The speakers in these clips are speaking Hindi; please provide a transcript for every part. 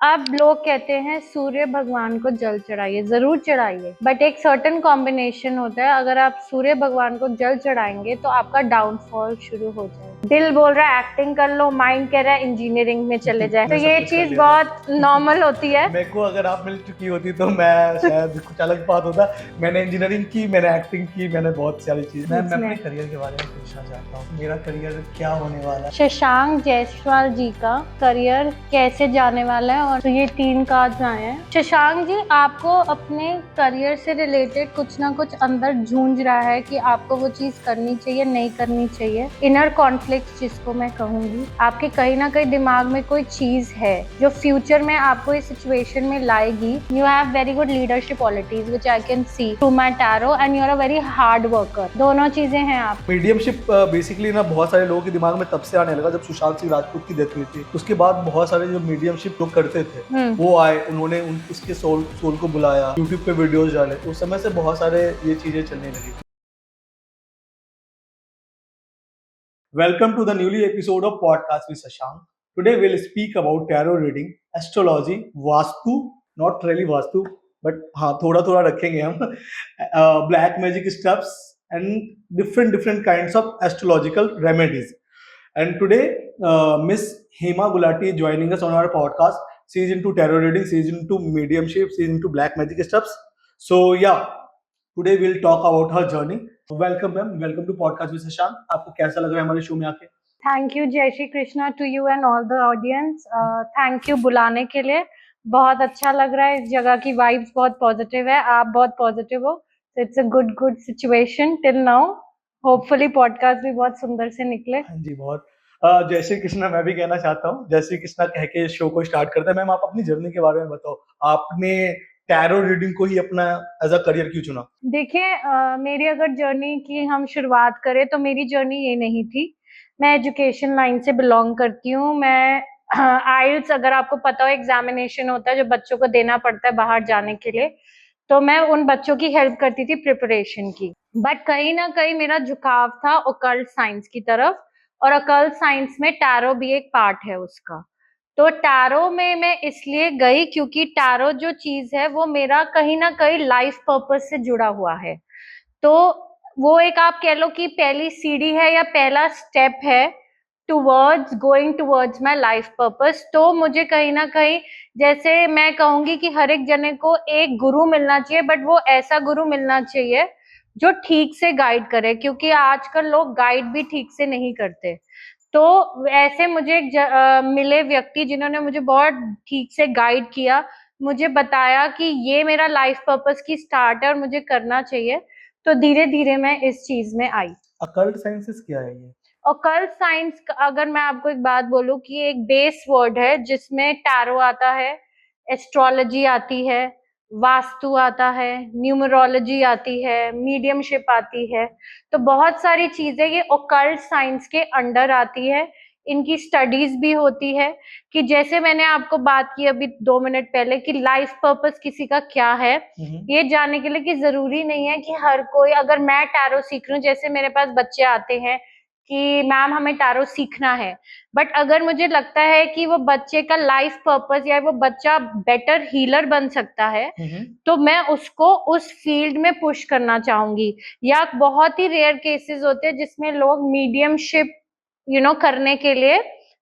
अब लोग कहते हैं सूर्य भगवान को जल चढ़ाइए, जरूर चढ़ाइए, बट एक सर्टेन कॉम्बिनेशन होता है। अगर आप सूर्य भगवान को जल चढ़ाएंगे तो आपका डाउनफॉल शुरू हो जाए। दिल बोल रहा है एक्टिंग कर लो, माइंड कह रहा है इंजीनियरिंग में चले जाए। तो ये चीज बहुत नॉर्मल होती है। मेरे को अगर आप मिल चुकी होती तो मैं शायद कुछ अलग बात होता। मैंने इंजीनियरिंग की, मैंने एक्टिंग की, मैंने बहुत सारी चीज। मैं अपने करियर के बारे में पूछना चाहता हूँ, मेरा करियर क्या होने वाला है। शशांक जायसवाल जी का करियर कैसे जाने वाला है, और ये 3 कार्ड्स आए हैं। शशांक जी, आपको अपने करियर से रिलेटेड कुछ ना कुछ अंदर झूंझ रहा है कि आपको वो चीज करनी चाहिए, नहीं करनी चाहिए। इनर कॉन्फ्लिक्ट जिसको मैं कहूंगी, आपके कहीं ना कहीं दिमाग में कोई चीज है जो फ्यूचर में आपको इस सिचुएशन में लाएगी। You have very good leadership qualities which I can see through my tarot, and you are a very hard worker. दोनों चीजें हैं आप। मीडियमशिप बेसिकली ना बहुत सारे लोगों के दिमाग में तब से आने लगा जब सुशांत सिंह राजपूत की डेथ हुई थी। उसके बाद बहुत सारे जो मीडियमशिप लोग करते थे वो आए, उन्होंने उसके सोल को बुलाया, यूट्यूब पे वीडियोस डाले। उस समय से बहुत सारे ये चीजें चलने लगी। Welcome to the newly episode of Podcast with Shashank. Today we'll speak about tarot reading, astrology, vastu, not really vastu, but हाँ थोड़ा थोड़ा रखेंगे हम, black magic steps and different kinds of astrological remedies. And today, Miss Hema Gulati is joining us on our podcast. She is into tarot reading, she is into mediumship, she is into black magic steps. So yeah, today we'll talk about her journey. Welcome ma'am, welcome to podcast with Shashank. आपको कैसा लग रहा है हमारे शो में आके? थैंक यू, जय Shri Krishna to you and all the audience. Thank you बुलाने के लिए। बहुत अच्छा लग रहा है, इस जगह की वाइब्स बहुत पॉजिटिव है, आप बहुत पॉजिटिव हो। It's a good situation till now. Hopefully podcast भी बहुत सुंदर से निकले। हाँ जी, बहुत। जय श्री कृष्णा मैं भी कहना चाहता हूँ। जय श्री कृष्णा कह के शो को स्टार्ट करते हैं। मैम, आप अपनी जर्नी के बारे में बताओ। आपने टैरो रीडिंग को ही अपना एज अ करियर क्यों चुना? देखिए, मेरी अगर जर्नी की हम शुरुआत करें तो मेरी जर्नी ये नहीं थी। मैं एजुकेशन लाइन से बिलोंग करती हूँ। मैं आइल्स, अगर आपको पता हो, एग्जामिनेशन होता है जो बच्चों को देना पड़ता है बाहर जाने के लिए, तो मैं उन बच्चों की हेल्प करती थी प्रिपरेशन की। बट कहीं ना कहीं मेरा झुकाव था ओकल्ट साइंस की तरफ, और ओकल्ट साइंस में टैरो भी एक पार्ट है उसका। तो टैरो में मैं इसलिए गई क्योंकि टैरो जो चीज है वो मेरा कहीं ना कहीं लाइफ पर्पस से जुड़ा हुआ है। तो वो एक, आप कह लो कि पहली सीढ़ी है या पहला स्टेप है towards going towards my life purpose. तो मुझे कहीं ना कहीं, जैसे मैं कहूंगी कि हर एक जने को एक गुरु मिलना चाहिए, बट वो ऐसा गुरु मिलना चाहिए जो ठीक से गाइड करे, क्योंकि आजकल लोग गाइड भी ठीक से नहीं करते। तो ऐसे मुझे मिले व्यक्ति जिन्होंने मुझे बहुत ठीक से गाइड किया, मुझे बताया कि ये मेरा लाइफ पर्पस की स्टार्ट है और मुझे करना चाहिए। तो धीरे धीरे मैं इस चीज में आई। अकल्ट साइंसेस क्या है ये? ऑकल्ट साइंस, अगर मैं आपको एक बात बोलूं कि एक बेस वर्ड है जिसमें टैरो आता है, एस्ट्रोलॉजी आती है, वास्तु आता है, न्यूमरोलॉजी आती है, मीडियमशिप आती है। तो बहुत सारी चीजें ये ऑकल्ट साइंस के अंडर आती है। इनकी स्टडीज भी होती है कि जैसे मैंने आपको बात की अभी 2 मिनट पहले कि लाइफ पर्पस किसी का क्या है, ये जानने के लिए कि जरूरी नहीं है कि हर कोई, अगर मैं टैरो सीख रही हूँ, जैसे मेरे पास बच्चे आते हैं कि मैम हमें टैरो सीखना है, बट अगर मुझे लगता है कि वो बच्चे का लाइफ पर्पस या वो बच्चा बेटर हीलर बन सकता है, तो मैं उसको उस फील्ड में पुश करना चाहूंगी। या बहुत ही रेयर केसेस होते हैं जिसमें लोग मीडियमशिप करने के लिए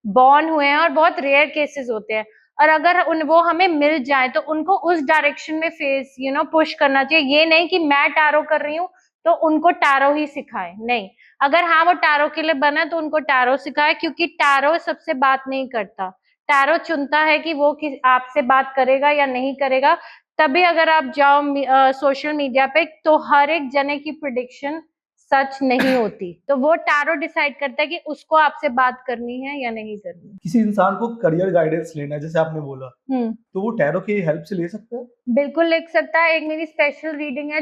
बॉर्न हुए हैं, और बहुत रेयर केसेस होते हैं। और अगर वो हमें मिल जाए तो उनको उस डायरेक्शन में फेस पुश करना चाहिए। ये नहीं कि मैं टैरो कर रही हूँ तो उनको टैरो ही सिखाए, नहीं। अगर हाँ वो टैरो के लिए बना है तो उनको टैरो सिखाए, क्योंकि टैरो सबसे बात नहीं करता। टैरो चुनता है कि वो आपसे बात करेगा या नहीं करेगा। तभी अगर आप जाओ सोशल मीडिया पे तो हर एक जने की प्रिडिक्शन सच नहीं होती। तो वो टैरो डिसाइड करता है कि उसको आपसे बात करनी है या नहीं करनी। किसी इंसान को करियर गाइडेंस लेना है, जैसे आपने बोला, तो वो टैरो की हेल्प से ले सकता है? बिल्कुल लिख सकता है। एक मेरी स्पेशल रीडिंग है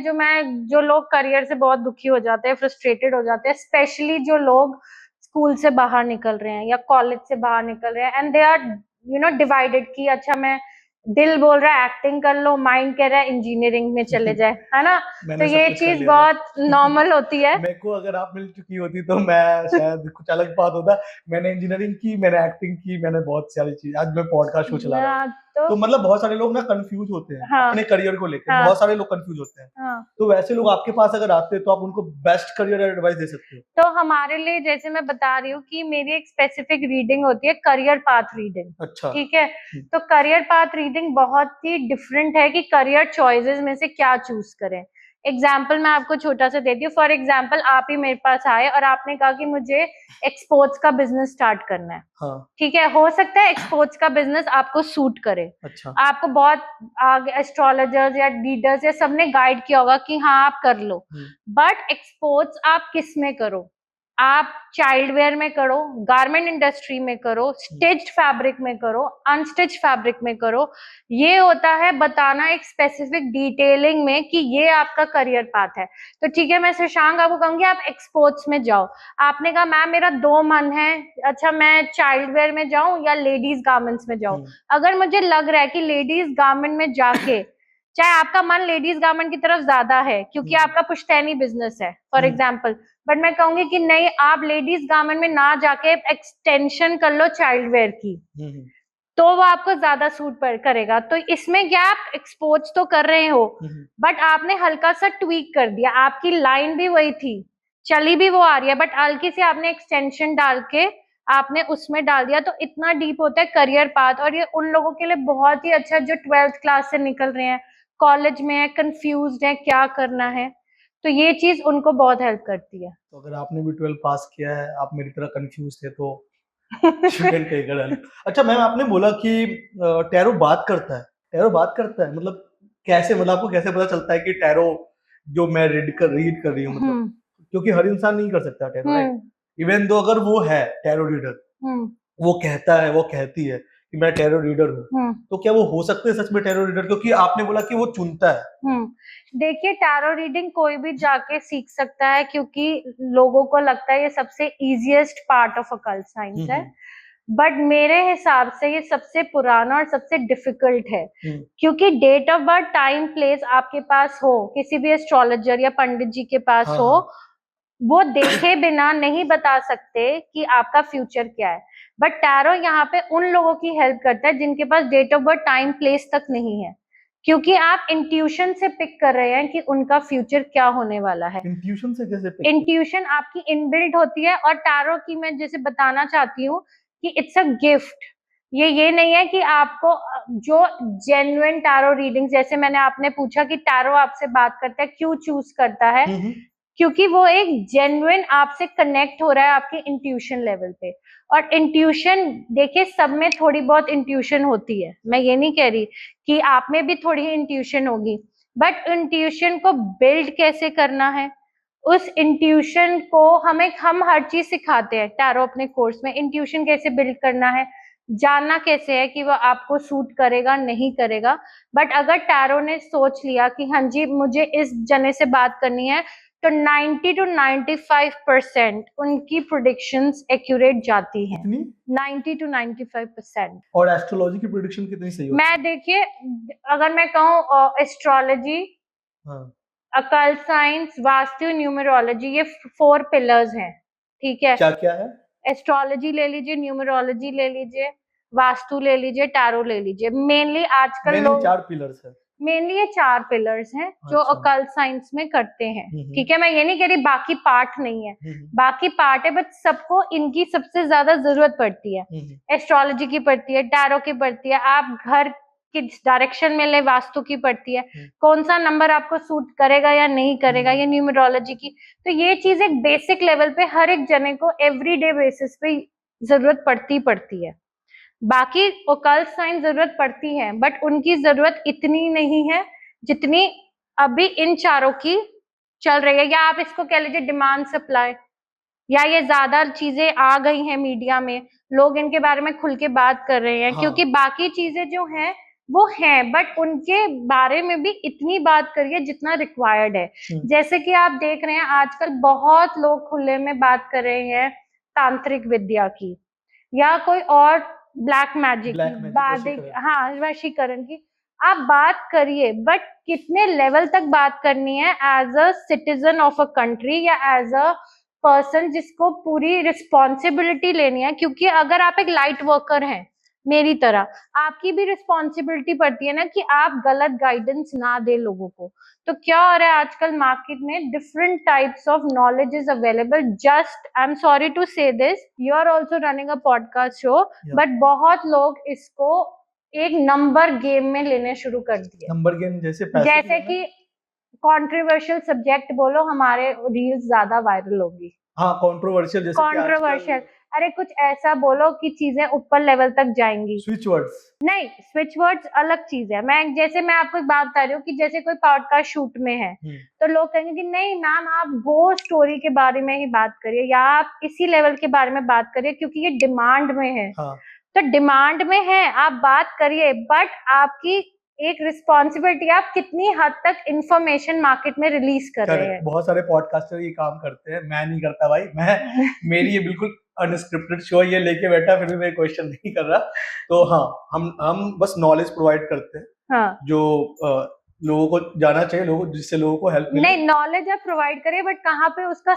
जो लोग करियर से बहुत दुखी हो जाते हैं, फ्रस्ट्रेटेड हो जाते हैं, स्पेशली जो लोग स्कूल से बाहर निकल रहे हैं या कॉलेज से बाहर निकल रहे हैं, एंड दे आर डिवाइडेड कि अच्छा, मैं, दिल बोल रहा है एक्टिंग कर लो, माइंड कह रहा है इंजीनियरिंग में चले जाए, है ना। तो ये चीज बहुत नॉर्मल होती है। मेरे को अगर आप मिल चुकी होती तो मैं शायद कुछ अलग बात होता। मैंने इंजीनियरिंग की, मैंने एक्टिंग की, मैंने बहुत सारी चीज। आज मैं पॉडकास्ट शो चला रहा हूँ। तो मतलब बहुत सारे लोग ना कंफ्यूज होते हैं हाँ, अपने करियर को लेकर, हाँ, बहुत सारे लोग कंफ्यूज होते हैं। हाँ। तो वैसे लोग आपके पास अगर आते हैं तो आप उनको बेस्ट करियर एडवाइस दे सकते हो? तो हमारे लिए जैसे मैं बता रही हूँ कि मेरी एक स्पेसिफिक रीडिंग होती है करियर पाथ रीडिंग। अच्छा। ठीक है, तो करियर पाथ रीडिंग बहुत ही डिफरेंट है कि करियर चॉइसेस में से क्या चूज करें। एग्जाम्पल मैं आपको छोटा सा देती हूँ। फॉर एग्जाम्पल आप ही मेरे पास आए और आपने कहा कि मुझे एक्सपोर्ट्स का बिजनेस स्टार्ट करना है। हाँ। ठीक है, हो सकता है एक्सपोर्ट्स का बिजनेस आपको सूट करे। अच्छा। आपको बहुत आगे एस्ट्रोलॉजर्स या लीडर्स या सबने गाइड किया होगा कि हाँ आप कर लो, बट एक्सपोर्ट्स आप किस में करो? आप चाइल्ड वेयर में करो, गारमेंट इंडस्ट्री में करो, स्टिच्ड फैब्रिक में करो, अनस्टिच्ड फैब्रिक में करो। ये होता है बताना एक स्पेसिफिक डिटेलिंग में कि ये आपका करियर पाथ है। तो ठीक है, मैं शशांक आपको कहूंगी आप एक्सपोर्ट्स में जाओ। आपने कहा मैम मेरा दो मन है, अच्छा मैं चाइल्ड वेयर में जाऊं या लेडीज गारमेंट्स में जाऊं। अगर मुझे लग रहा है कि लेडीज गारमेंट में जाके, चाहे आपका मन लेडीज गारमेंट की तरफ ज्यादा है क्योंकि आपका पुश्तैनी बिजनेस है फॉर एग्जाम्पल, बट मैं कहूंगी कि नहीं आप लेडीज गारमेंट में ना जाके एक्सटेंशन कर लो चाइल्ड वेयर की, तो वो आपको ज्यादा सूट करेगा। तो इसमें क्या आप एक्सपोर्ट्स तो कर रहे हो बट आपने हल्का सा ट्वीक कर दिया, आपकी लाइन भी वही थी, चली भी वो आ रही है, बट हल्की से आपने एक्सटेंशन डाल के आपने उसमें डाल दिया। तो इतना डीप होता है करियर पाथ, और ये उन लोगों के लिए बहुत ही अच्छा जो 12th क्लास से निकल रहे हैं, कॉलेज में है, कंफ्यूज है क्या करना है, तो ये चीज उनको बहुत हेल्प करती है। तो अगर आपने भी 12 पास किया है, आप मेरी तरह कंफ्यूज थे तो you can take a run. अच्छा मैम, आपने बोला कि टैरो बात करता है, टैरो बात करता है मतलब कैसे, मतलब आपको कैसे पता चलता है कि टैरो जो मैं रीड कर रही हूँ, मतलब क्योंकि हर इंसान नहीं कर सकता टैरो, राइट? इवन दो अगर वो है टैरो रीडर, वो कहता है, वो कहती है कि मैं टैरो रीडर हूँ, तो क्या वो हो सकते हैं सच में टैरो रीडर? क्योंकि आपने बोला कि वो चुनता है। देखिए टैरो रीडिंग कोई भी जाके सीख सकता है क्योंकि लोगों को लगता है ये सबसे easiest part of occult science है, बट मेरे हिसाब से ये सबसे पुराना और सबसे डिफिकल्ट है। क्योंकि date of birth, time, place आपके पास हो, किसी भी एस्ट्रोलॉजर या पंडित जी के पास हो, वो देखे बिना नहीं बता सकते कि आपका फ्यूचर क्या है। बट टैरो यहाँ पे उन लोगों की हेल्प करता है जिनके पास date of birth, time, place तक नहीं है, क्योंकि आप इंट्यूशन से पिक कर रहे हैं कि उनका फ्यूचर क्या होने वाला है। इंट्यूशन से कैसे पिक? इंट्यूशन आपकी इनबिल्ट होती है, और टैरो की मैं जैसे बताना चाहती हूँ कि इट्स अ गिफ्ट। ये नहीं है कि आपको जो जेन्युइन टैरो रीडिंग, जैसे मैंने आपने पूछा कि टैरो आपसे बात करता है क्यों चूज करता है, क्योंकि वो एक जेन्युइन आपसे कनेक्ट हो रहा है आपके इंट्यूशन लेवल पे। और इंट्यूशन देखिए सब में थोड़ी बहुत इंट्यूशन होती है, मैं ये नहीं कह रही कि आप में भी थोड़ी इंट्यूशन होगी, बट इंट्यूशन को बिल्ड कैसे करना है, उस इंट्यूशन को हम हर चीज सिखाते हैं टैरो अपने कोर्स में। इंट्यूशन कैसे बिल्ड करना है, जानना कैसे है कि वो आपको सूट करेगा नहीं करेगा। बट अगर टैरो ने सोच लिया कि हाँ जी मुझे इस जने से बात करनी है, तो 90 to 95% उनकी प्रोडिक्शंस एक्यूरेट जाती हैं। 90 to 95%। और एस्ट्रोलॉजी की प्रेडिक्शन कितनी सही होती है? मैं देखिए अगर मैं कहूँ astrology, occult science, vastu, numerology, ये 4 पिलर्स हैं। ठीक है, क्या क्या है? एस्ट्रोलॉजी ले लीजिए, न्यूमरोलॉजी ले लीजिए, वास्तु ले लीजिए, टैरो ले लीजिए। मेनली आजकल लोग 4 पिलर्स है। मेनली ये 4 पिलर्स हैं जो अकल्ट साइंस में करते हैं। ठीक है, मैं ये नहीं कह रही बाकी पार्ट नहीं है, बाकी पार्ट है, बट सबको इनकी सबसे ज्यादा जरूरत पड़ती है। एस्ट्रोलॉजी की पड़ती है, टैरो की पड़ती है, आप घर किस डायरेक्शन में ले वास्तु की पड़ती है, कौन सा नंबर आपको सूट करेगा या नहीं करेगा, ये न्यूमरोलॉजी की। तो ये चीज एक बेसिक लेवल पे हर एक जने को एवरीडे बेसिस पे जरूरत पड़ती है। बाकी ओकल्ट साइंस जरूरत पड़ती है, बट उनकी जरूरत इतनी नहीं है जितनी अभी इन चारों की चल रही है, या आप इसको कह लीजिए डिमांड सप्लाई, या ये ज्यादा चीजें आ गई हैं मीडिया में, लोग इनके बारे में खुल के बात कर रहे हैं। क्योंकि बाकी चीजें जो हैं वो हैं, बट उनके बारे में भी इतनी बात करिए जितना रिक्वायर्ड है। जैसे कि आप देख रहे हैं आजकल बहुत लोग खुले में बात कर रहे हैं तांत्रिक विद्या की, या कोई और ब्लैक मैजिक की, हाँ वशीकरण की। आप बात करिए, बट कितने लेवल तक बात करनी है as a citizen of a country, या एज अ पर्सन जिसको पूरी रिस्पॉन्सिबिलिटी लेनी है। क्योंकि अगर आप एक लाइट वर्कर हैं, मेरी तरह आपकी भी रिस्पॉन्सिबिलिटी पड़ती है ना कि आप गलत गाइडेंस ना दे लोगों को। तो क्या हो रहा है आजकल मार्केट में, different types of knowledge is available. Just I am sorry to say this, you are also running a podcast show, but बहुत लोग इसको एक नंबर गेम में लेने शुरू कर दिए। नंबर गेम जैसे पैसे जैसे कि कंट्रोवर्शियल सब्जेक्ट बोलो, हमारे रील्स ज्यादा वायरल होगी। हाँ, कंट्रोवर्शियल जैसे कि कंट्रोवर्शियल, अरे कुछ ऐसा बोलो कि चीजें ऊपर लेवल तक जाएंगी। स्विच वर्ड्स, नहीं, स्विच वर्ड्स अलग चीज है। मैं आपको एक बात बता रही हूँ कि जैसे कोई पॉडकास्ट शूट में है तो लोग कहेंगे कि नहीं मैम आप वो स्टोरी के बारे में ही बात करिए या आप इसी लेवल के बारे में बात करिए क्योंकि ये डिमांड में है। हाँ, तो डिमांड में है, आप बात करिए, बट आपकी एक रिस्पॉन्सिबिलिटी, आप कितनी हद तक इंफॉर्मेशन मार्केट में रिलीज कर रहे हैं। बहुत सारे पॉडकास्टर ये काम करते हैं, मैं नहीं करता भाई। मेरी ये बिल्कुल अनस्क्रिप्टेड शो ये लेके बैठा, फिर भी मैं क्वेश्चन नहीं कर रहा। तो हाँ, हम बस नॉलेज प्रोवाइड करते हैं। हाँ, जो लोगों को जाना चाहिए, जिससे लोगों को हेल्प मिले। नहीं, नॉलेज आप प्रोवाइड करिए, बट कहाँ पे उसका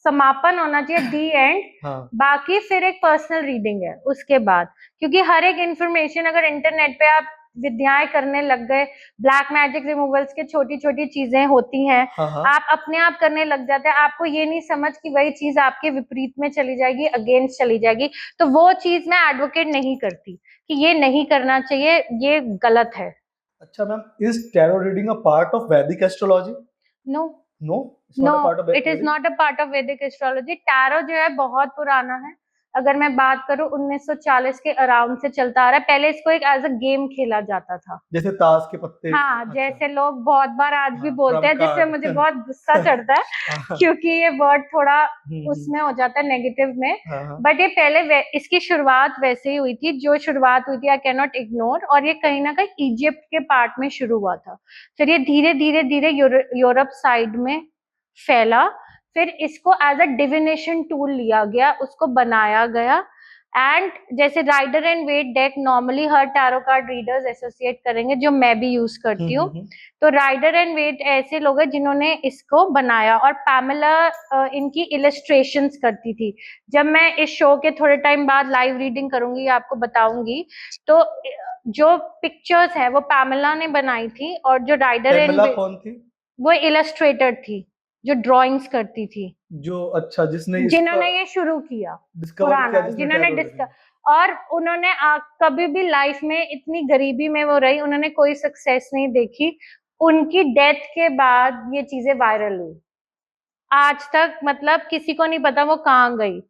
समापन होना चाहिए, दी एंड। हाँ, बाकी फिर एक पर्सनल रीडिंग है उसके बाद, क्योंकि हर एक इंफॉर्मेशन अगर इंटरनेट पे आप विद्याएं करने लग गए, ब्लैक मैजिक रिमूवल्स के छोटी छोटी चीजें होती हैं, हाँ, आप अपने आप करने लग जाते हैं, आपको ये नहीं समझ कि वही चीज आपके विपरीत में चली जाएगी, अगेंस्ट चली जाएगी। तो वो चीज मैं एडवोकेट नहीं करती कि ये नहीं करना चाहिए, ये गलत है। अच्छा ma'am, is tarot reading a part of Vedic astrology? No, no, no, it is not a part of Vedic astrology. Tarot जो है बहुत पुराना है। अगर मैं बात करूं 1940 के अराउंड से चलता आ रहा है। पहले इसको एक एज अ गेम खेला जाता था, जैसे ताश के पत्ते। हाँ, अच्छा। जैसे लोग बहुत बार आज भी हाँ, बोलते हैं, trump जिससे card। मुझे बहुत गुस्सा चढ़ता है क्योंकि ये वर्ड थोड़ा उसमें हो जाता है नेगेटिव में। हाँ, बट ये पहले इसकी शुरुआत वैसे ही हुई थी, जो शुरुआत हुई थी आई कैन नॉट इग्नोर, और ये कहीं ना कहीं इजिप्ट के पार्ट में शुरू हुआ था। फिर ये धीरे धीरे धीरे यूरोप साइड में फैला, फिर इसको एज अ डिविनेशन टूल लिया गया, उसको बनाया गया। एंड जैसे rider and waite deck normally हर टैरो कार्ड रीडर्स एसोसिएट करेंगे, जो मैं भी यूज करती हूँ। तो राइडर एंड वेट ऐसे लोग हैं जिन्होंने इसको बनाया, और पैमेला इनकी इलस्ट्रेशंस करती थी। जब मैं इस शो के थोड़े टाइम बाद लाइव रीडिंग करूंगी, आपको बताऊंगी, तो जो पिक्चर्स है वो पैमेला ने बनाई थी, और जो राइडर एंड वेट, कौन थी? वो इलस्ट्रेटर थी जो ड्राइंग्स करती थी, जो अच्छा जिन्होंने ये शुरू किया, पुराना, जिन्होंने डिस्कवर। और उन्होंने कभी भी लाइफ में इतनी गरीबी में वो रही, उन्होंने कोई सक्सेस नहीं देखी। उनकी डेथ के बाद ये चीजें वायरल हुई। आज तक मतलब किसी को नहीं पता वो कहाँ गई,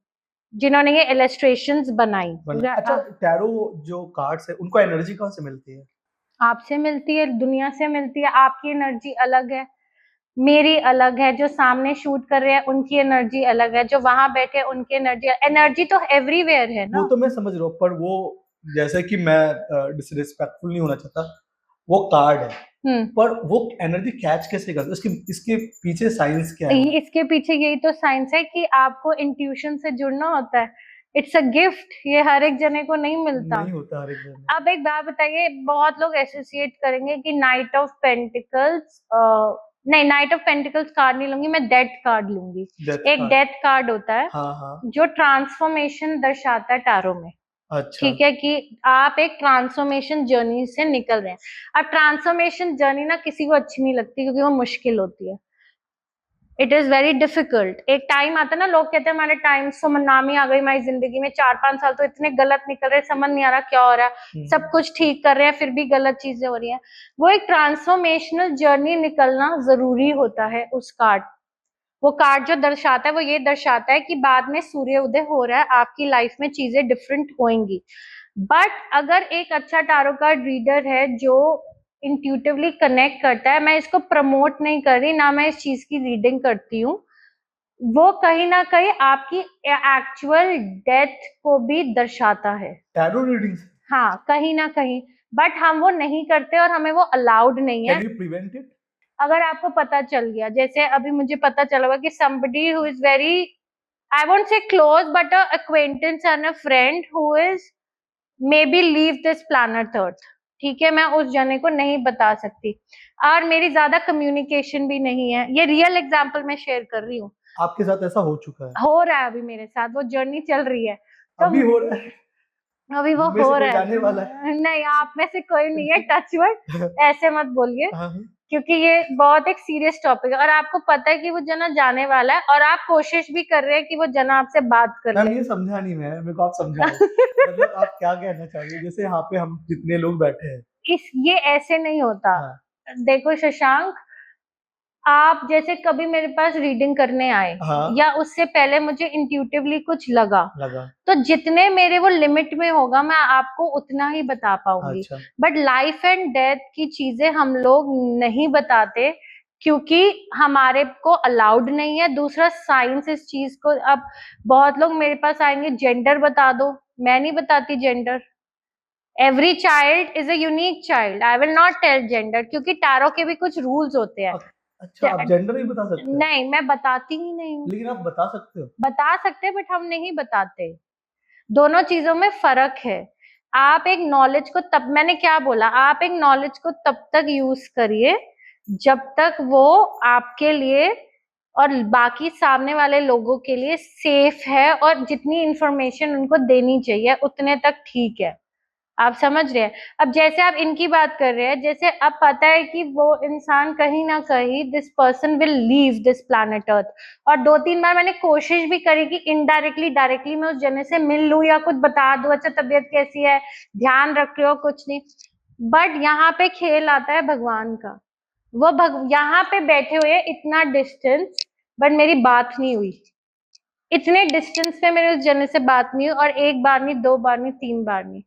जिन्होंने ये इलस्ट्रेशंस बनाई। अच्छा, टैरो जो कार्ड्स है उनको एनर्जी कहाँ से मिलती है? आपसे मिलती है, दुनिया से मिलती है। आपकी एनर्जी अलग है, मेरी अलग है, जो सामने शूट कर रहे हैं उनकी एनर्जी अलग है, जो वहां बैठे उनकी एनर्जी तो एवरीवेयर है ना। वो तो मैं समझ रहा हूँ, पर वो जैसे कि मैं डिसरिस्पेक्टफुल नहीं होना चाहता, वो कार्ड है, पर वो एनर्जी कैच कैसे करता है? इसके पीछे साइंस क्या है? इसके पीछे यही तो साइंस है कि आपको इंट्यूशन से जुड़ना होता है। इट्स अ गिफ्ट, ये हर एक जने को नहीं मिलता। नहीं होता हर एक जने। अब एक बात बताइए, बहुत लोग एसोसिएट करेंगे कि नाइट ऑफ पेंटिकल्स, नहीं, नाइट ऑफ पेंटिकल्स कार्ड नहीं लूंगी मैं, डेथ कार्ड लूंगी। एक डेथ कार्ड होता है, हाँ, हाँ। जो ट्रांसफॉर्मेशन दर्शाता है टैरो में। अच्छा। ठीक है, कि आप एक ट्रांसफॉर्मेशन जर्नी से निकल रहे हैं। अब ट्रांसफॉर्मेशन जर्नी ना किसी को अच्छी नहीं लगती, क्योंकि वो मुश्किल होती है। It is very difficult. एक टाइम आता है ना, लोग कहते हैं हमारे टाइम सुमनामी आ गई हमारी जिंदगी में, 4-5 साल तो इतने गलत निकल रहे, समझ नहीं आ रहा क्या हो रहा है, सब कुछ ठीक कर रहे हैं फिर भी गलत चीजें हो रही हैं। वो एक ट्रांसफॉर्मेशनल जर्नी निकलना जरूरी होता है उस कार्ड। वो कार्ड जो दर्शाता है वो ये दर्शाता है कि बाद में सूर्य उदय हो रहा है, आपकी लाइफ में चीजें डिफरेंट होंगी। बट अगर एक अच्छा टैरो कार्ड रीडर है जो इंट्यूटिवली कनेक्ट करता है, मैं इसको प्रमोट नहीं कर रही, ना मैं इस चीज की रीडिंग करती हूँ, वो कहीं ना कहीं आपकी एक्चुअल डेथ को भी दर्शाता है टैरो रीडिंग। हाँ, कहीं ना कहीं, बट हम वो नहीं करते और हमें वो अलाउड नहीं है। Can you prevent it? अगर आपको पता चल गया, जैसे अभी मुझे पता चला हुआ कि somebody who is very, I won't say close, but a acquaintance and a friend who is maybe leave this planet Earth, ठीक है, मैं उस जने को नहीं बता सकती, और मेरी ज्यादा कम्युनिकेशन भी नहीं है। ये रियल एग्जाम्पल मैं शेयर कर रही हूँ। आपके साथ ऐसा हो चुका है? हो रहा है अभी मेरे साथ, वो जर्नी चल रही है। तो अभी हो रहा है? अभी वो हम में से हो कोई रहा जाने वाला है। नहीं, आप में से कोई नहीं है, टच वर्ड ऐसे मत बोलिए, हाँ, क्योंकि ये बहुत एक सीरियस टॉपिक है और आपको पता है कि वो जना जाने वाला है और आप कोशिश भी कर रहे हैं कि वो जना आपसे बात कर मैम ले। ये समझा नहीं मैं, मेरे को आप समझाओ। मतलब आप क्या कहना चाह रही हो? जैसे यहाँ पे हम जितने लोग बैठे हैं, ये ऐसे नहीं होता। हाँ, देखो शशांक, आप जैसे कभी मेरे पास रीडिंग करने आए हाँ, या उससे पहले मुझे इंट्यूटिवली कुछ लगा, लगा, तो जितने मेरे वो लिमिट में होगा मैं आपको उतना ही बता पाऊंगी। अच्छा, बट लाइफ एंड डेथ की चीजें हम लोग नहीं बताते क्योंकि हमारे को अलाउड नहीं है। दूसरा, साइंस इस चीज को, अब बहुत लोग मेरे पास आएंगे जेंडर बता दो, मैं नहीं बताती gender. Every child is a unique child, I will not tell gender, क्योंकि टैरो के भी कुछ रूल्स होते हैं। अच्छा, आप जेंडर भी बता सकते हो? नहीं, मैं बताती ही नहीं हूँ। लेकिन आप बता सकते हो। बता सकते हैं बट हम नहीं बताते। दोनों चीजों में फर्क है। आप एक नॉलेज को तब, मैंने क्या बोला, आप एक नॉलेज को तब तक यूज करिए जब तक वो आपके लिए और बाकी सामने वाले लोगों के लिए सेफ है, और जितनी इंफॉर्मेशन उनको देनी चाहिए उतने तक ठीक है। आप समझ रहे हैं? अब जैसे आप इनकी बात कर रहे हैं, जैसे अब पता है कि वो इंसान कहीं ना कहीं, this person will leave this planet Earth, और 2-3 बार मैंने कोशिश भी करी कि इनडायरेक्टली डायरेक्टली मैं उस जने से मिल लूं या कुछ बता दूं, अच्छा तबीयत कैसी है, ध्यान रख रहे हो, कुछ नहीं। बट यहाँ पे खेल आता है भगवान का। वो यहाँ पे बैठे हुए हैं इतना डिस्टेंस, बट मेरी बात नहीं हुई। इतने डिस्टेंस पे मेरे उस जने से बात नहीं हुई, और 1 बार नहीं, 2 बार नहीं, 3 बार नहीं,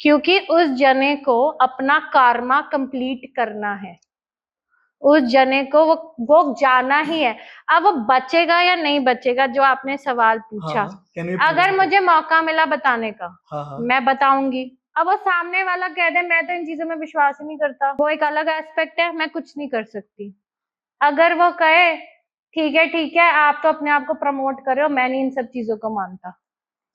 क्योंकि उस जने को अपना कार्मा कंप्लीट करना है। उस जने को वो जाना ही है। अब वो बचेगा या नहीं बचेगा, जो आपने सवाल हाँ, पूछा, हाँ, कैन वी अगर प्रूव? मुझे मौका मिला बताने का, हाँ, हाँ, मैं बताऊंगी। अब वो सामने वाला कह दे मैं तो इन चीजों में विश्वास ही नहीं करता, वो एक अलग एस्पेक्ट है, मैं कुछ नहीं कर सकती। अगर वो कहे ठीक है, आप तो अपने आप को प्रमोट कर रहे हो, मैं नहीं इन सब चीजों को मानता,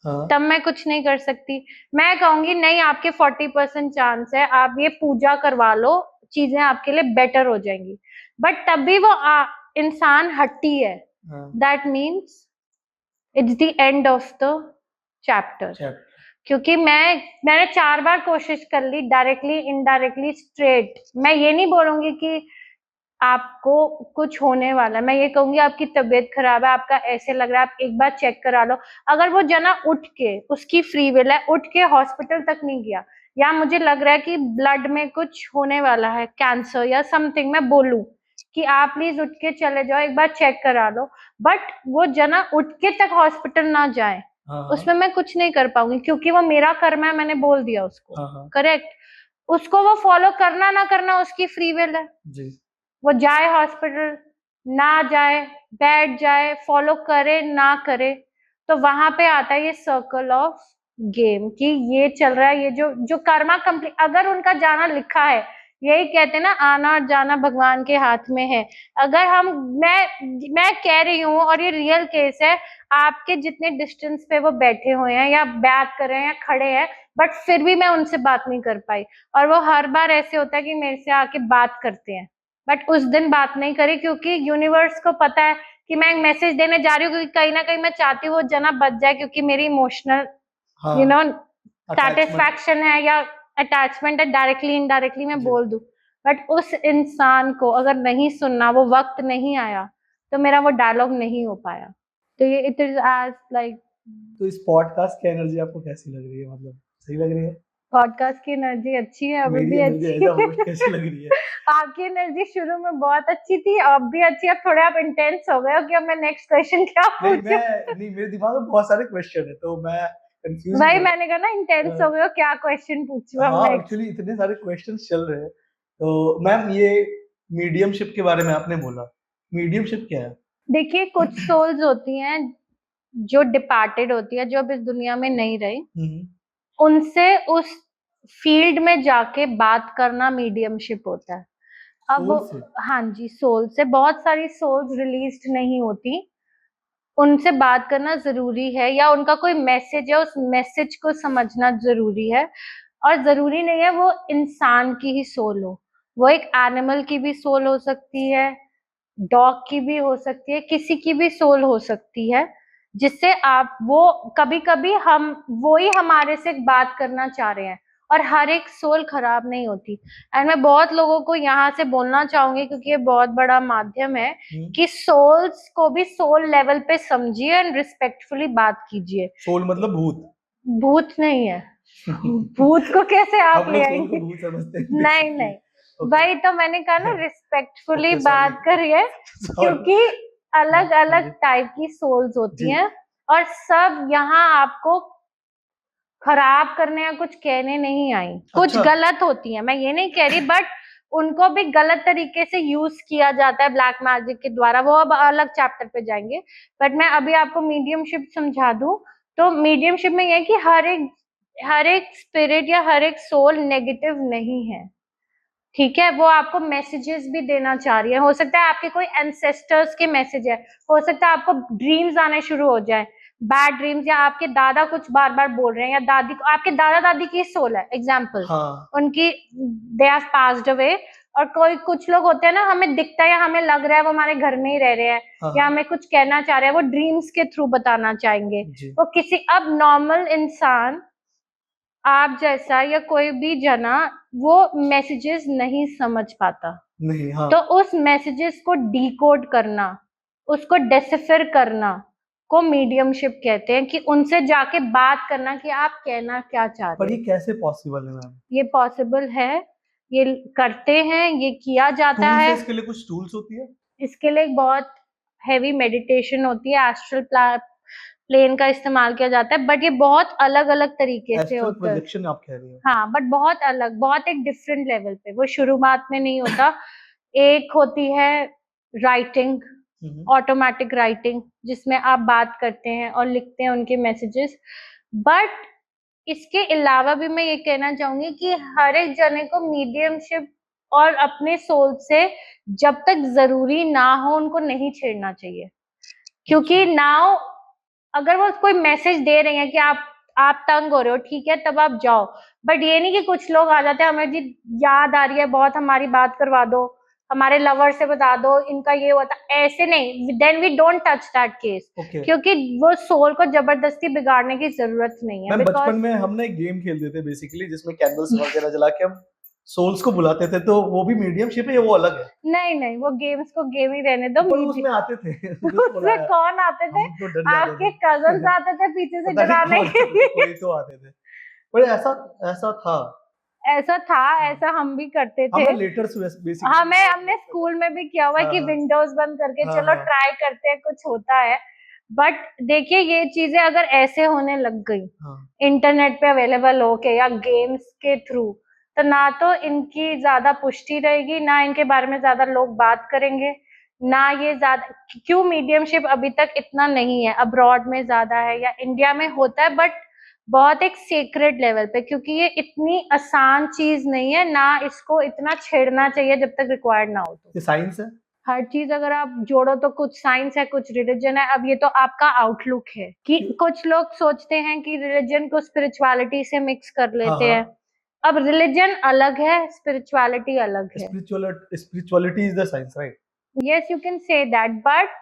हाँ, तब मैं कुछ नहीं कर सकती। मैं कहूंगी नहीं, आपके 40% चांस है, आप ये पूजा करवा लो, चीजें आपके लिए बेटर हो जाएंगी। बट तब भी वो इंसान हट्टी है, हाँ, that means it's the end of the chapter. Chapter, क्योंकि मैंने 4 बार कोशिश कर ली, डायरेक्टली इनडायरेक्टली स्ट्रेट। मैं ये नहीं बोलूंगी कि आपको कुछ होने वाला है, मैं ये कहूंगी आपकी तबीयत खराब है, आपका ऐसे लग रहा है, आप एक बार चेक करा लो। अगर वो जना उठ के, उसकी फ्री विल है, उठ के हॉस्पिटल तक नहीं गया, या मुझे लग रहा है कि ब्लड में कुछ होने वाला है, कैंसर या समथिंग, मैं बोलूं कि आप प्लीज उठ के चले जाओ, एक बार चेक करा लो, बट वो जना उठ के तक हॉस्पिटल ना जाए, हाँ, उसमें मैं कुछ नहीं कर पाऊंगी, क्योंकि वो मेरा कर्म है, मैंने बोल दिया उसको। हाँ, हाँ, करेक्ट। उसको वो फॉलो करना ना करना उसकी फ्री विल है। जी, वो जाए हॉस्पिटल, ना जाए, बैठ जाए, फॉलो करे ना करे, तो वहां पे आता है ये सर्कल ऑफ गेम कि ये चल रहा है, ये जो जो कर्मा कंप्लीट, अगर उनका जाना लिखा है, यही कहते हैं ना, आना और जाना भगवान के हाथ में है। अगर हम, मैं कह रही हूँ और ये रियल केस है, आपके जितने डिस्टेंस पे वो बैठे हुए हैं या बात कर रहे हैं या खड़े हैं, बट फिर भी मैं उनसे बात नहीं कर पाई, और वो हर बार ऐसे होता है कि मेरे से आके बात करते हैं, बट उस दिन बात नहीं करी, क्योंकि यूनिवर्स को पता है कि मैं एक मैसेज देने जा रही हूँ, क्योंकि कहीं ना कहीं मैं चाहती हूँ वो जना बच जाए, क्योंकि मेरी इमोशनल यू हाँ, नो अटैचमेंट, सेटिस्फैक्शन है या अटैचमेंट है, डायरेक्टली इनडायरेक्टली मैं जी। बोल दूं। बट उस इंसान को अगर नहीं सुनना, वो वक्त नहीं आया, तो मेरा वो डायलॉग नहीं हो पाया। तो ये इट इज एज लाइक, तो इस पॉडकास्ट की एनर्जी आपको कैसी लग रही है? मतलब सही लग रही है? पॉडकास्ट की एनर्जी अच्छी है, अभी मेरी भी एनर्जी एज अच्छी अ होस्ट कैसी लग रही है? आपकी एनर्जी शुरू में बहुत अच्छी थी, अब भी अच्छी है, अब थोड़े आप इंटेंस हो गए हो कि अब मैं नेक्स्ट क्वेश्चन क्या नहीं, पूछूं। नहीं, मेरे दिमाग में बहुत सारे क्वेश्चन है, तो मैं कंफ्यूज ही वही हूँ। मैंने कहा ना, इंटेंस हो गए हो, क्या क्वेश्चन पूछूं अब हाँ, नेक्स्ट। एक्चुअली इतने सारे क्वेश्चंस चल रहे हैं। तो मैम, ये मीडियमशिप के बारे में आपने बोला, मीडियमशिप क्या है? देखिए, कुछ सोल्स होती हैं जो डिपार्टेड होती है, जो अब इस दुनिया में नहीं रही, हम्म, उनसे उस फील्ड में जाके बात करना मीडियमशिप होता है। अब सोल से? हाँ जी, सोल से, बहुत सारी सोल्स रिलीज्ड नहीं होती, उनसे बात करना जरूरी है, या उनका कोई मैसेज है, उस मैसेज को समझना जरूरी है। और जरूरी नहीं है वो इंसान की ही सोल हो, वो एक एनिमल की भी सोल हो सकती है, डॉग की भी हो सकती है, किसी की भी सोल हो सकती है। जिससे आप वो कभी कभी हम वो ही हमारे से बात करना चाह रहे हैं, और हर एक सोल खराब नहीं होती। एंड मैं बहुत लोगों को यहाँ से बोलना चाहूंगी, क्योंकि ये बहुत बड़ा माध्यम है, कि सोल्स को भी सोल लेवल पे समझिए एंड रिस्पेक्टफुली बात कीजिए। सोल मतलब भूत? भूत नहीं है। भूत को कैसे आप हम ले लोग सोल आएंगे? को भूत समझते हैं नहीं basically. नहीं, Okay. भाई तो मैंने कहा ना रिस्पेक्टफुली Okay, sorry. बात करिए, Sorry. क्योंकि अलग हाँ अलग जी। टाइप की सोल्स होती जी। हैं, और सब यहाँ आपको खराब करने या कुछ कहने नहीं आई। कुछ अच्छा। गलत होती है, मैं ये नहीं कह रही, बट उनको भी गलत तरीके से यूज किया जाता है ब्लैक मैजिक के द्वारा, वो अब अलग चैप्टर पे जाएंगे। बट मैं अभी आपको मीडियमशिप समझा दूं, तो मीडियमशिप में ये है कि हर एक स्पिरिट या हर एक सोल नेगेटिव नहीं है, ठीक है। वो आपको मैसेजेस भी देना चाह रही है। हो सकता है आपके कोई एंसेस्टर्स के मैसेज है, हो सकता है आपको ड्रीम्स आने शुरू हो जाए, बैड ड्रीम्स, या आपके दादा कुछ बार बार बोल रहे हैं, या दादी को, आपके दादा दादी की सोल है एग्जाम्पल, हाँ। उनकी दे हैव पास्ड अवे। और कोई कुछ लोग होते हैं ना, हमें दिखता है या हमें लग रहा है वो हमारे घर में ही रह रहे हैं, हाँ। या हमें कुछ कहना चाह रहे हैं, वो ड्रीम्स के थ्रू बताना चाहेंगे। जी। वो किसी, अब नॉर्मल इंसान आप जैसा या कोई भी जना वो मैसेजेस नहीं समझ पाता, नहीं। हाँ। तो उस मैसेजेस को डिकोड करना, उसको डेसिफर करना को मीडियमशिप कहते हैं, कि उनसे जाके बात करना कि आप कहना क्या चाह पर रहे ये हो। कैसे पॉसिबल है मैम? ये पॉसिबल है, ये करते हैं, ये किया जाता टूल्स है है। इसके लिए? कुछ टूल्स होती है? इसके लिए एक बहुत हैवी मेडिटेशन होती है, एस्ट्रल प्लेन का इस्तेमाल किया जाता है, बट ये बहुत अलग अलग तरीके से एस्ट्रल होता है। प्रोजेक्शन आप कह रही हैं? हाँ, बट बहुत अलग, बहुत एक डिफरेंट लेवल पे, वो शुरुआत में नहीं होता। एक होती है राइटिंग, ऑटोमेटिक राइटिंग, जिसमें आप बात करते हैं और लिखते हैं उनके मैसेजेस। बट इसके अलावा भी मैं ये कहना चाहूंगी कि हर एक जने को मीडियमशिप और अपने सोल से जब तक जरूरी ना हो उनको नहीं छेड़ना चाहिए, क्योंकि नाउ अगर वो कोई मैसेज दे रहे हैं कि आप तंग हो रहे हो, ठीक है, तब आप जाओ। बट ये नहीं कि कुछ लोग आ जाते हैं, हमें जी याद आ रही है बहुत, हमारी बात करवा दो, हमारे लवर से बता दो, इनका ये हुआ था, ऐसे नहीं, then we don't touch that case, क्योंकि वो सोल को जबरदस्ती बिगाड़ने की जरूरत नहीं है। मैम बचपन में हम ना एक गेम खेलते थे बेसिकली, जिसमें कैंडल्स वगैरह जला के हम सोल्स को बुलाते थे, तो वो भी मीडियमशिप है या वो अलग है? नहीं नहीं, वो गेम्स को गेम ही रहने दो। पर उसमें आते थे उसमें कौन आते थे? हम तो डर जाते आपके थे। कजन्स आते थे पीछे से पता नहीं डराने कौन के आते थे, लिए। कोई तो आते थे। पर ऐसा ऐसा था। ऐसा था, ऐसा हम भी करते थे। हमें लेटर बेसिकली हमने स्कूल में भी किया हुआ है हाँ, कि हाँ। विंडोज बंद करके हाँ, चलो हाँ। ट्राई करते हैं, कुछ होता है। बट देखिए, ये चीजें अगर ऐसे होने लग गई, हाँ। इंटरनेट पे अवेलेबल होके या गेम्स के थ्रू, तो ना तो इनकी ज्यादा पुष्टि रहेगी, ना इनके बारे में ज्यादा लोग बात करेंगे, ना ये ज्यादा, क्यों मीडियमशिप अभी तक इतना नहीं है, अब्रॉड में ज्यादा है या इंडिया में होता है, बट बहुत एक सीक्रेट लेवल पे, क्योंकि ये इतनी आसान चीज नहीं है, ना इसको इतना छेड़ना चाहिए जब तक रिक्वायर्ड ना हो। तो ये साइंस है? हर चीज अगर आप जोड़ो तो कुछ साइंस है, कुछ रिलीजन है। अब ये तो आपका आउटलुक है कि कुछ लोग सोचते हैं कि रिलीजन को स्पिरिचुअलिटी से मिक्स कर लेते हैं। अब रिलीजन अलग है, स्पिरिचुअलिटी अलग है। Spirituality is the science, right? Yes, you can say that, but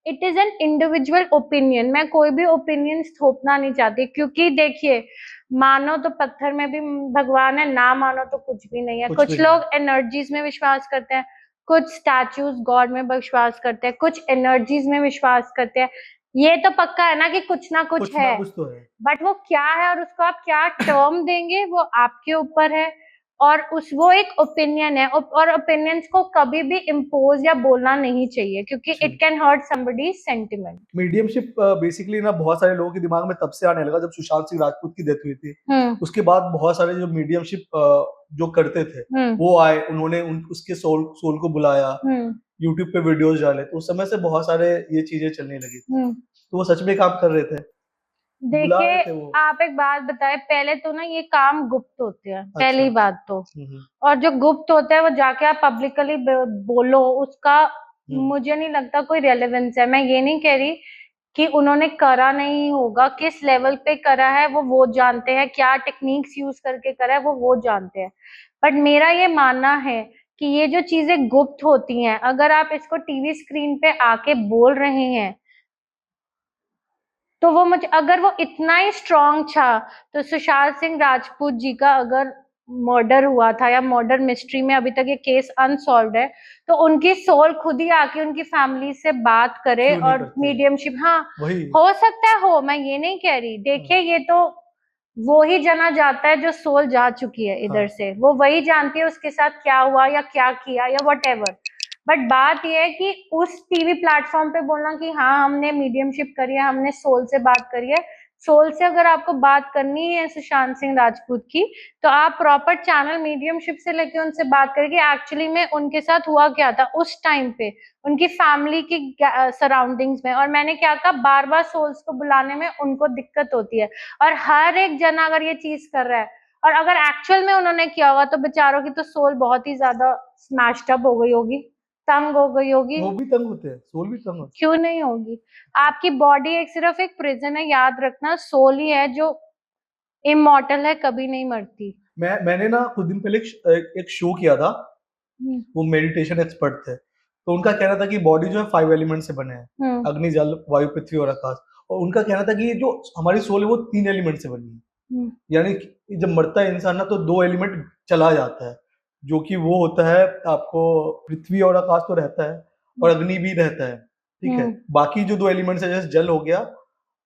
it is an individual opinion. मैं कोई भी ओपिनियन थोपना नहीं चाहती, क्योंकि देखिए, मानो तो पत्थर में भी भगवान है, ना मानो तो कुछ भी नहीं है। कुछ लोग एनर्जीज में विश्वास करते हैं, कुछ स्टैचूज गॉड में विश्वास करते हैं, कुछ एनर्जीज में विश्वास करते हैं। ये तो पक्का है ना कि कुछ ना कुछ है, कुछ तो है। बट वो क्या है और उसको आप क्या टर्म देंगे वो आपके ऊपर है। और वो एक ओपिनियन है, और ओपिनियंस को कभी भी इम्पोज या बोलना नहीं चाहिए, क्योंकि it can hurt somebody sentiment. Mediumship basically ना बहुत सारे लोगों के दिमाग में तब से आने लगा जब सुशांत सिंह राजपूत की डेथ हुई थी। उसके बाद बहुत सारे जो मीडियमशिप जो करते थे वो आए, उन्होंने उसके सोल को बुलाया, यूट्यूब पे वीडियोस डाले, तो उस समय से बहुत सारे ये चीजें चलने लगी थी। तो वो सच में काम कर रहे थे। देखिए, आप एक बात बताएं, पहले तो ना ये काम गुप्त होते हैं। अच्छा। पहली बात तो, और जो गुप्त होता है वो जाके आप पब्लिकली बोलो, उसका मुझे नहीं लगता कोई रेलेवेंस है। मैं ये नहीं कह रही कि उन्होंने करा नहीं होगा, किस लेवल पे करा है वो जानते हैं, क्या टेक्निक्स यूज करके करा है वो जानते हैं। बट मेरा ये मानना है कि ये जो चीजें गुप्त होती हैं, अगर आप इसको टीवी स्क्रीन पे आके बोल रहे हैं, तो वो मुझे, अगर वो इतना ही स्ट्रांग था, तो सुशांत सिंह राजपूत जी का अगर मर्डर हुआ था या मर्डर मिस्ट्री में अभी तक ये केस अनसॉल्व्ड है, तो उनकी सोल खुद ही आके उनकी फैमिली से बात करे क्यों नहीं और करती? मीडियमशिप, हाँ वही हो सकता है हो, मैं ये नहीं कह रही। देखिए ये तो वो ही जना जाता है जो सोल जा चुकी है इधर हाँ। से, वो वही जानती है उसके साथ क्या हुआ या क्या किया या व्हाटएवर। बट बात यह है कि उस टीवी प्लेटफॉर्म पे बोलना कि हाँ हमने मीडियमशिप करी है, हमने सोल से बात करी है। सोल से अगर आपको बात करनी है सुशांत सिंह राजपूत की, तो आप प्रॉपर चैनल मीडियमशिप से लेके उनसे बात करें कि एक्चुअली में उनके साथ हुआ क्या था उस टाइम पे, उनकी फैमिली की सराउंडिंग्स में। और मैंने क्या कहा, बार बार सोल्स को बुलाने में उनको दिक्कत होती है, और हर एक जना अगर ये चीज कर रहा है, और अगर एक्चुअल में उन्होंने किया होगा, तो बेचारों की तो सोल बहुत ही ज्यादा स्मैश्ड अप हो गई होगी, तंग हो गई होगी। वो भी तंग होते हैं, सोल भी तंग होते क्यों नहीं होगी? आपकी बॉडी एक सिर्फ एक प्रिजन है, याद रखना, सोल ही है जो इमॉर्टल है, कभी नहीं मरती। मैंने ना कुछ दिन पहले एक शो किया था, वो मेडिटेशन एक्सपर्ट थे, तो उनका कहना था कि बॉडी जो है 5 एलिमेंट से बने हैं, अग्नि जल वायु पृथ्वी और आकाश। और उनका कहना था कि ये जो हमारी सोल है वो 3 एलिमेंट से बनी है, यानी कि जब मरता है इंसान ना, तो 2 एलिमेंट चला जाता है, जो कि वो होता है आपको पृथ्वी और आकाश तो रहता है, और अग्नि भी रहता है, ठीक है। बाकी जो 2 एलिमेंट्स है, जैसे जल हो गया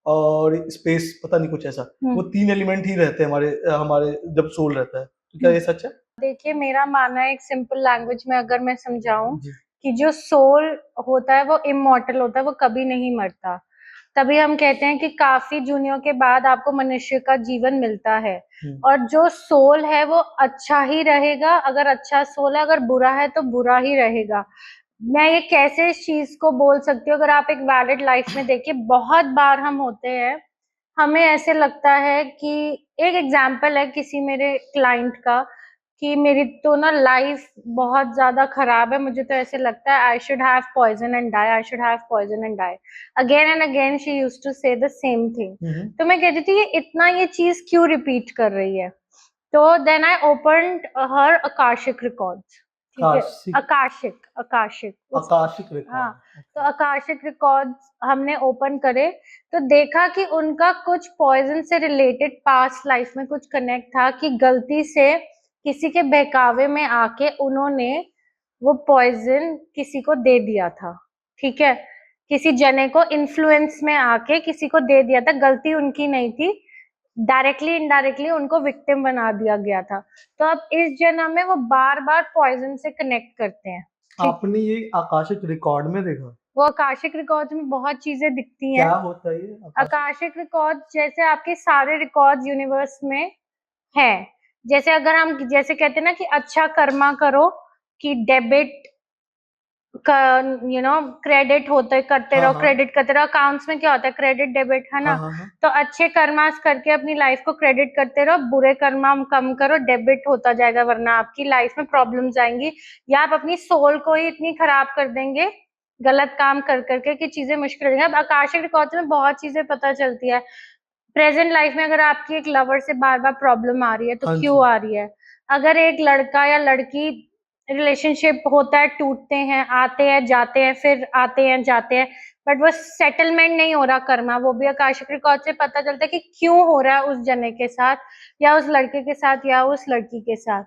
और स्पेस, पता नहीं कुछ ऐसा, वो 3 एलिमेंट ही रहते हैं हमारे हमारे जब सोल रहता है। तो क्या ये सच है? देखिए मेरा मानना है, एक सिंपल लैंग्वेज में अगर मैं समझाऊं, कि जो सोल होता है वो इमॉर्टल होता है, वो कभी नहीं मरता। तभी हम कहते हैं कि काफी जूनियों के बाद आपको मनुष्य का जीवन मिलता है। और जो सोल है वो अच्छा ही रहेगा, अगर अच्छा सोल है, अगर बुरा है तो बुरा ही रहेगा। मैं ये कैसे इस चीज को बोल सकती हूँ, अगर आप एक वैलिड लाइफ में देखिए, बहुत बार हम होते हैं, हमें ऐसे लगता है कि, एक एग्जाम्पल है किसी मेरे क्लाइंट का, कि मेरी तो ना लाइफ बहुत ज्यादा खराब है, मुझे तो ऐसे लगता है I should have poison and die, I should have poison and die. Again and again she used to say the same thing. तो मैं कहती थी ये इतना ये चीज क्यों रिपीट कर रही है? तो then I opened her akashic records. ठीक है, आकाशिक आकाशिक आकाशिक हाँ, रिकॉर्ड। तो आकाशिक रिकॉर्ड्स हमने ओपन करे, तो देखा कि उनका कुछ पॉइजन से रिलेटेड पास्ट लाइफ में कुछ कनेक्ट था, कि गलती से किसी के बहकावे में आके उन्होंने वो पॉइजन किसी को दे दिया था। ठीक है, किसी जने को इन्फ्लुएंस में आके किसी को दे दिया था, गलती उनकी नहीं थी, डायरेक्टली इनडायरेक्टली उनको विक्टिम बना दिया गया था। तो अब इस जन्म में वो बार बार पॉइजन से कनेक्ट करते हैं। आपने ये आकाशिक रिकॉर्ड में देखा? वो आकाशिक रिकॉर्ड्स में बहुत चीजें दिखती हैं। क्या होता है ये आकाशिक रिकॉर्ड जैसे आपके सारे रिकॉर्ड्स यूनिवर्स में है। जैसे अगर हम जैसे कहते हैं ना कि अच्छा कर्मा करो, कि डेबिट क्रेडिट होते करते रहो, क्रेडिट करते रहो। अकाउंट्स में क्या होता है, क्रेडिट डेबिट, है ना? तो अच्छे कर्मास करके अपनी लाइफ को क्रेडिट करते रहो, बुरे कर्मा कम करो, डेबिट होता जाएगा, वरना आपकी लाइफ में प्रॉब्लम्स आएंगी, या आप अपनी सोल को ही इतनी खराब कर देंगे गलत काम कर करके कि चीजें मुश्किल हो जाएंगी। अब आकाशिक रिकॉर्ड्स में बहुत चीजें पता चलती है। प्रेजेंट लाइफ में अगर आपकी एक लवर से बार बार प्रॉब्लम आ रही है, तो क्यों आ रही है? अगर एक लड़का या लड़की रिलेशनशिप होता है, टूटते हैं, आते हैं जाते हैं, फिर आते हैं जाते हैं, बट वो सेटलमेंट नहीं हो रहा कर्मा, वो भी आकाशिक रिकॉर्ड से पता चलता है कि क्यों हो रहा है उस जने के साथ, या उस लड़के के साथ, या उस लड़की के साथ।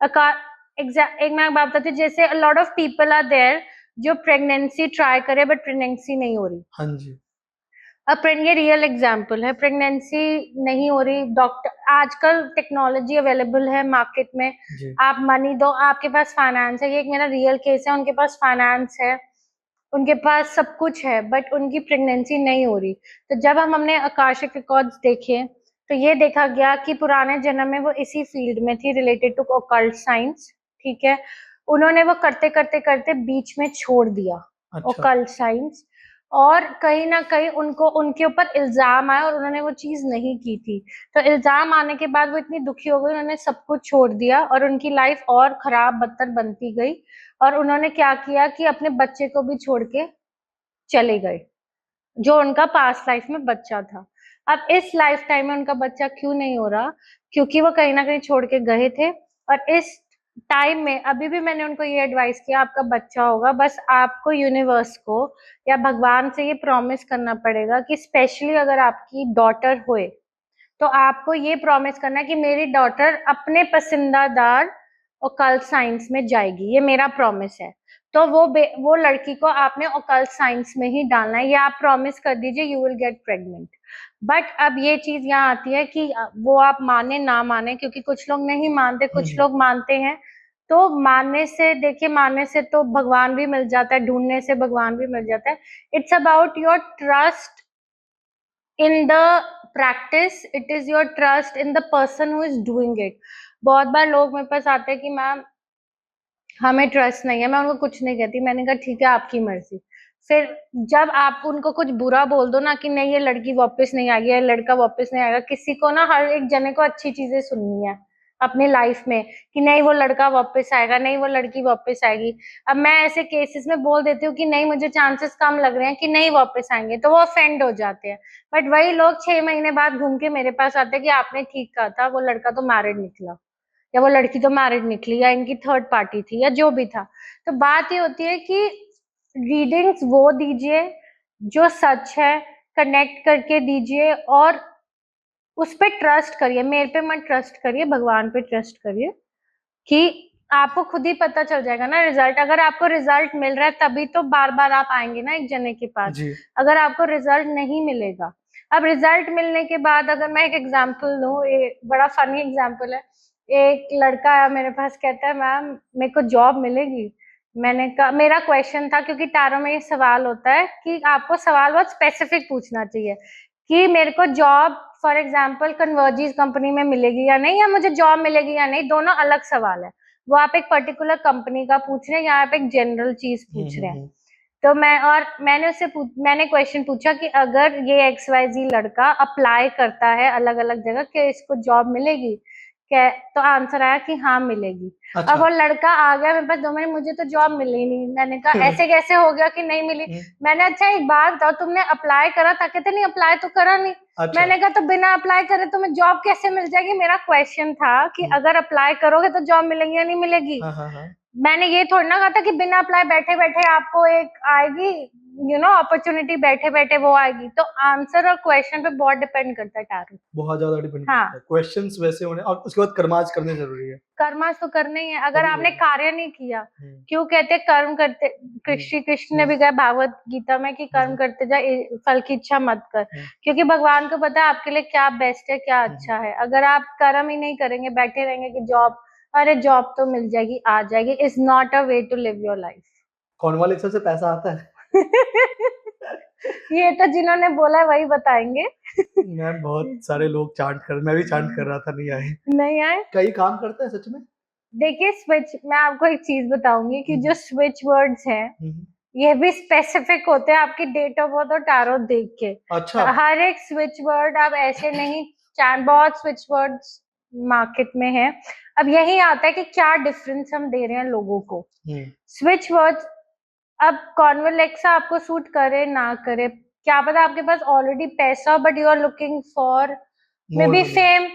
एक मैं बात बताती हूँ, जैसे lot of people are there जो प्रेगनेंसी ट्राई करे बट प्रेगनेंसी नहीं हो रही। हाँ जी। अब ये रियल एग्जाम्पल है, प्रेगनेंसी नहीं हो रही, डॉक्टर आजकल टेक्नोलॉजी अवेलेबल है मार्केट में, आप मनी दो, आपके पास फाइनेंस है। ये एक मेरा रियल केस है, उनके पास फाइनेंस है, उनके पास सब कुछ है, बट उनकी प्रेगनेंसी नहीं हो रही। तो जब हमने आकाशिक रिकॉर्ड्स देखे, तो ये देखा गया कि पुराने जन्म में वो इसी फील्ड में थी, रिलेटेड टू ऑकल्ट साइंस। ठीक है, उन्होंने वो करते करते करते बीच में छोड़ दिया ऑकल्ट साइंस, और कहीं ना कहीं उनको उनके ऊपर इल्जाम आया और उन्होंने वो चीज नहीं की थी। तो इल्जाम आने के बाद वो इतनी दुखी हो गई, उन्होंने सब कुछ छोड़ दिया, और उनकी लाइफ और खराब बदतर बनती गई। और उन्होंने क्या किया कि अपने बच्चे को भी छोड़ के चले गए, जो उनका पास्ट लाइफ में बच्चा था। अब इस लाइफ टाइम में उनका बच्चा क्यों नहीं हो रहा? क्योंकि वो कहीं ना कहीं छोड़ के गए थे, और इस टाइम में अभी भी मैंने उनको ये एडवाइस किया, आपका बच्चा होगा, बस आपको यूनिवर्स को या भगवान से ये प्रॉमिस करना पड़ेगा कि स्पेशली अगर आपकी डॉटर होए तो आपको ये प्रॉमिस करना है कि मेरी डॉटर अपने पसंदीदार ओकल्ट साइंस में जाएगी, ये मेरा प्रॉमिस है। तो वो लड़की को आपने ओकल्ट साइंस में ही डालना है, ये आप प्रॉमिस कर दीजिए, you will get pregnant. But अब ये चीज यहाँ आती है कि वो आप माने ना माने, क्योंकि कुछ लोग नहीं मानते, कुछ लोग मानते हैं। तो मानने से, देखिए, मानने से तो भगवान भी मिल जाता है, ढूंढने से भगवान भी मिल जाता है। It's about your trust in the practice, it is your trust in the person who is doing it. बहुत बार लोग मेरे पास आते हैं कि मैम हमें ट्रस्ट नहीं है, मैं उनको कुछ नहीं कहती, मैंने कहा ठीक है आपकी मर्जी। फिर जब आप उनको कुछ बुरा बोल दो ना कि नहीं ये लड़की वापस नहीं आएगी, ये लड़का वापस नहीं आएगा, किसी को ना, हर एक जने को अच्छी चीजें सुननी है अपनी लाइफ में कि नहीं वो लड़का वापस आएगा, नहीं वो लड़की वापस आएगी। अब मैं ऐसे केसेस में बोल देती हूँ कि नहीं मुझे चांसेस कम लग रहे हैं कि नहीं वापस आएंगे, तो वो ऑफेंड हो जाते हैं। बट वही लोग 6 महीने बाद घूम के मेरे पास आते हैं कि आपने ठीक कहा था, वो लड़का तो मैरिड निकला, या वो लड़की तो मैरिड निकली, या इनकी थर्ड पार्टी थी, या जो भी था। तो बात ये होती है कि रीडिंग्स वो दीजिए जो सच है, कनेक्ट करके दीजिए, और उस पे ट्रस्ट करिए, मेरे पे मत ट्रस्ट करिए, भगवान पे ट्रस्ट करिए कि आपको खुद ही पता चल जाएगा ना रिजल्ट। अगर आपको रिजल्ट मिल रहा है तभी तो बार बार आप आएंगे ना एक जने के पास। जी। अगर आपको रिजल्ट नहीं मिलेगा, अब रिजल्ट मिलने के बाद अगर मैं एक एग्जांपल दूं, ये बड़ा फनी एग्जांपल है। एक लड़का आया मेरे पास, कहता है मैम मेरे को जॉब मिलेगी। मैंने कहा, मेरा क्वेश्चन था, क्योंकि टारो में ये सवाल होता है कि आपको सवाल बहुत स्पेसिफिक पूछना चाहिए कि मेरे को जॉब फॉर एग्जाम्पल कन्वर्जीज कंपनी में मिलेगी या नहीं, या मुझे जॉब मिलेगी या नहीं, दोनों अलग सवाल है। वो आप एक पर्टिकुलर कंपनी का पूछ रहे हैं, यहाँ आप एक जनरल चीज पूछ रहे हैं। तो मैंने क्वेश्चन पूछा कि अगर ये XYZ लड़का अप्लाई करता है अलग अलग जगह, कि इसको जॉब मिलेगी क्या? तो आंसर आया कि हाँ मिलेगी। अच्छा। अब वो लड़का आ गया मेरे पास 2 महीने, मुझे तो जॉब मिली नहीं। मैंने कहा ऐसे कैसे हो गया कि नहीं मिली? मैंने, अच्छा एक बात बताओ, तुमने अप्लाई करा था? कहते नहीं अप्लाई तो करा नहीं। अच्छा। मैंने कहा तो बिना अप्लाई करे तुम्हें जॉब कैसे मिल जाएगी? मेरा क्वेश्चन था कि अगर अप्लाई करोगे तो जॉब मिलेगी या नहीं मिलेगी। हाँ हाँ हाँ। मैंने ये थोड़ी ना कहा था कि बिना अप्लाई बैठे बैठे आपको एक आएगी, अपॉर्चुनिटी, बैठे बैठे वो आएगी। तो आंसर और क्वेश्चन पे बहुत डिपेंड करता है टारो। बहुत ज्यादा डिपेंड हाँ। करता है, क्वेश्चंस वैसे होने और उसके बाद कर्माज करने जरूरी है। कर्मास तो करना ही है। अगर तभी आपने होगा। कार्य नहीं किया, क्यों कहते कर्म करते, श्री कृष्ण ने भी कहा भागवत गीता में कि कर्म करते जा, फल की इच्छा मत कर। क्योंकि भगवान को पता है आपके लिए क्या बेस्ट है, क्या अच्छा है। अगर आप कर्म ही नहीं करेंगे, बैठे रहेंगे कि जॉब, अरे जॉब तो मिल जाएगी, आ जाएगी, is not a way to live your life. कौन वाले अक्षर से पैसा आता है? ये तो जिन्होंने बोला वही बताएंगे। मैम बहुत सारे लोग चांट कर, मैं भी चांट कर रहा था, नहीं आए। नहीं आए? कई काम करता है सच में। देखिए स्विच, मैं आपको एक चीज बताऊंगी कि जो स्विच वर्ड्स हैं ये भी स्पेसिफिक होते हैं आपकी डेट ऑफ बर्थ और टारो देख के। अच्छा। हर एक स्विच वर्ड आप ऐसे नहीं, बहुत स्विच वर्ड्स मार्केट में है। अब यही आता है कि क्या डिफरेंस हम दे रहे हैं लोगों को। स्विच वर्ड्स, अब कॉन्वलेक्सा आपको सूट करे ना करे, क्या पता आपके पास ऑलरेडी पैसा, but you are looking for maybe fame,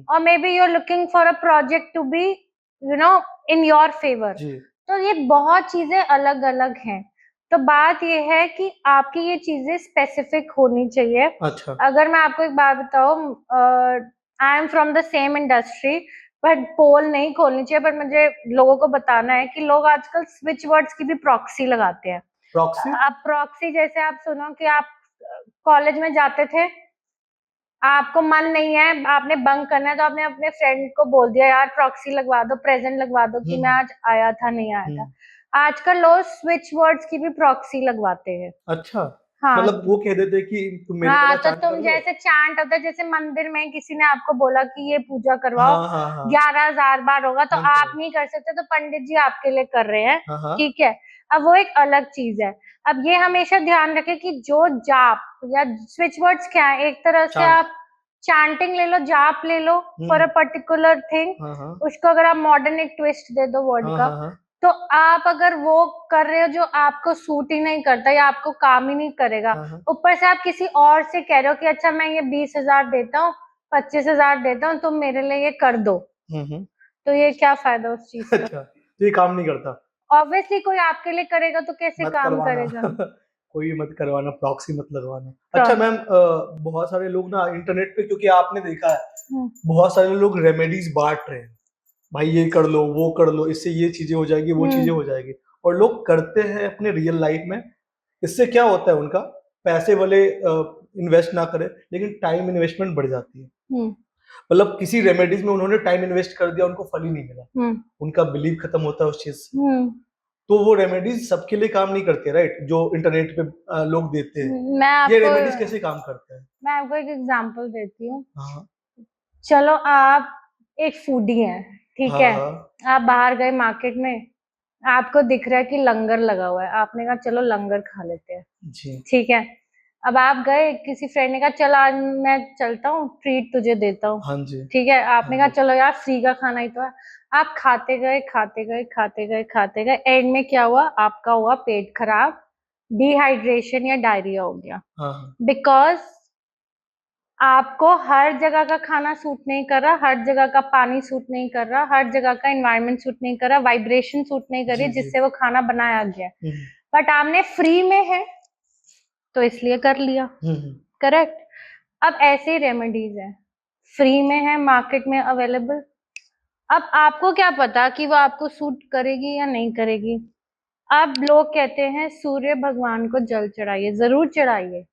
और maybe you are looking for a project to be in your favour. तो ये बहुत चीजें अलग अलग हैं। तो बात ये है कि आपकी ये चीजें स्पेसिफिक होनी चाहिए। अच्छा। अगर मैं आपको एक बात बताऊं, I am from the same industry, but पोल नहीं खोलनी चाहिए, पर मुझे लोगों को बताना है कि लोग आजकल स्विच वर्ड्स की भी प्रॉक्सी लगाते हैं। प्रॉक्सी? अब प्रॉक्सी जैसे आप सुनो कि आप कॉलेज में जाते थे, आपको मन नहीं है, आपने बंक करना है, तो आपने अपने फ्रेंड को बोल दिया यार प्रॉक्सी लगवा दो, प्रेजेंट लगवा दो कि मैं आज आया था, नहीं आया था। आजकल लोग स्विच वर्ड्स की भी प्रॉक्सी लगवाते हैं। अच्छा। हाँ, मतलब वो कह देते कि तुम मेरे हाँ, वाला तो चांट कर तुम लो। जैसे चांट होता है, जैसे मंदिर में किसी ने आपको बोला कि ये पूजा करवाओ, 11,000 बार होगा, तो आप नहीं कर सकते, तो पंडित जी आपके लिए कर रहे हैं, ठीक है। अब वो एक अलग चीज है। अब ये हमेशा ध्यान रखें कि जो जाप या स्विच वर्ड्स क्या है, एक तरह से आप चांटिंग ले लो, जाप ले लो फॉर अ पर्टिकुलर थिंग, उसको अगर आप मॉडर्न एक ट्विस्ट दे दो वर्ड का, तो आप अगर वो कर रहे हो जो आपको सूट ही नहीं करता या आपको काम ही नहीं करेगा, ऊपर से आप किसी और से कह रहे हो कि अच्छा मैं ये 20,000 देता हूँ, 25,000 देता हूँ, तुम मेरे लिए ये कर दो, तो ये क्या फायदा उस चीज का? अच्छा, तो ये काम नहीं करता। ऑब्वियसली कोई आपके लिए करेगा तो कैसे मत काम करवाना करेगा? कोई मत करवाना, प्रॉक्सी मत लगवाना। तो अच्छा मैम, बहुत सारे लोग ना इंटरनेट पे, क्योंकि आपने देखा है हम्म, बहुत सारे लोग रेमेडीज बांट रहे हैं, भाई ये कर लो वो कर लो, इससे ये चीजें हो जाएगी वो चीजें हो जाएगी, और लोग करते हैं अपने रियल लाइफ में। इससे क्या होता है, उनका पैसे वाले इन्वेस्ट ना करे लेकिन टाइम इन्वेस्टमेंट बढ़ जाती है। हम्म, मतलब किसी रेमेडीज में उन्होंने टाइम इन्वेस्ट कर दिया, उनको फल ही नहीं मिला, हम्म, उनका बिलीव खत्म होता है उस चीज से। हम्म। तो वो रेमेडीज सबके लिए काम नहीं करते, राइट, जो इंटरनेट पे लोग देते हैं। मैं ये आपको रेमेडीज कैसे काम करते हैं? मैं आपको एक एग्जांपल देती हूँ। हाँ चलो आप एक फूडी हैं, ठीक हाँ है। हाँ आप बाहर गए मार्केट में, आपको दिख रहा है कि लंगर लगा हुआ है, आपने कहा चलो लंगर खा लेते हैं, जी। ठीक है। अब आप गए, किसी फ्रेंड ने कहा चल आज मैं चलता हूँ, ट्रीट तुझे देता हूँ, हाँ जी। ठीक है। हाँ आपने कहा जी। चलो यार फ्री का खाना ही तो है। आप खाते गए खाते गए खाते गए खाते गए, एंड में क्या हुआ, आपका हुआ पेट खराब, डिहाइड्रेशन या डायरिया हो गया। हाँ हाँ। बिकॉज आपको हर जगह का खाना सूट नहीं कर रहा, हर जगह का पानी सूट नहीं कर रहा, हर जगह का एनवायरनमेंट सूट नहीं कर रहा, वाइब्रेशन सूट नहीं कर रही जी जी। जिससे वो खाना बनाया गया। हम्म बट आपने फ्री में है तो इसलिए कर लिया, हम्म। करेक्ट। अब ऐसे ही रेमेडीज है, फ्री में है, मार्केट में अवेलेबल। अब आपको क्या पता कि वो आपको सूट करेगी या नहीं करेगी। अब लोग कहते हैं सूर्य भगवान को जल चढ़ाइए, जरूर चढ़ाइए,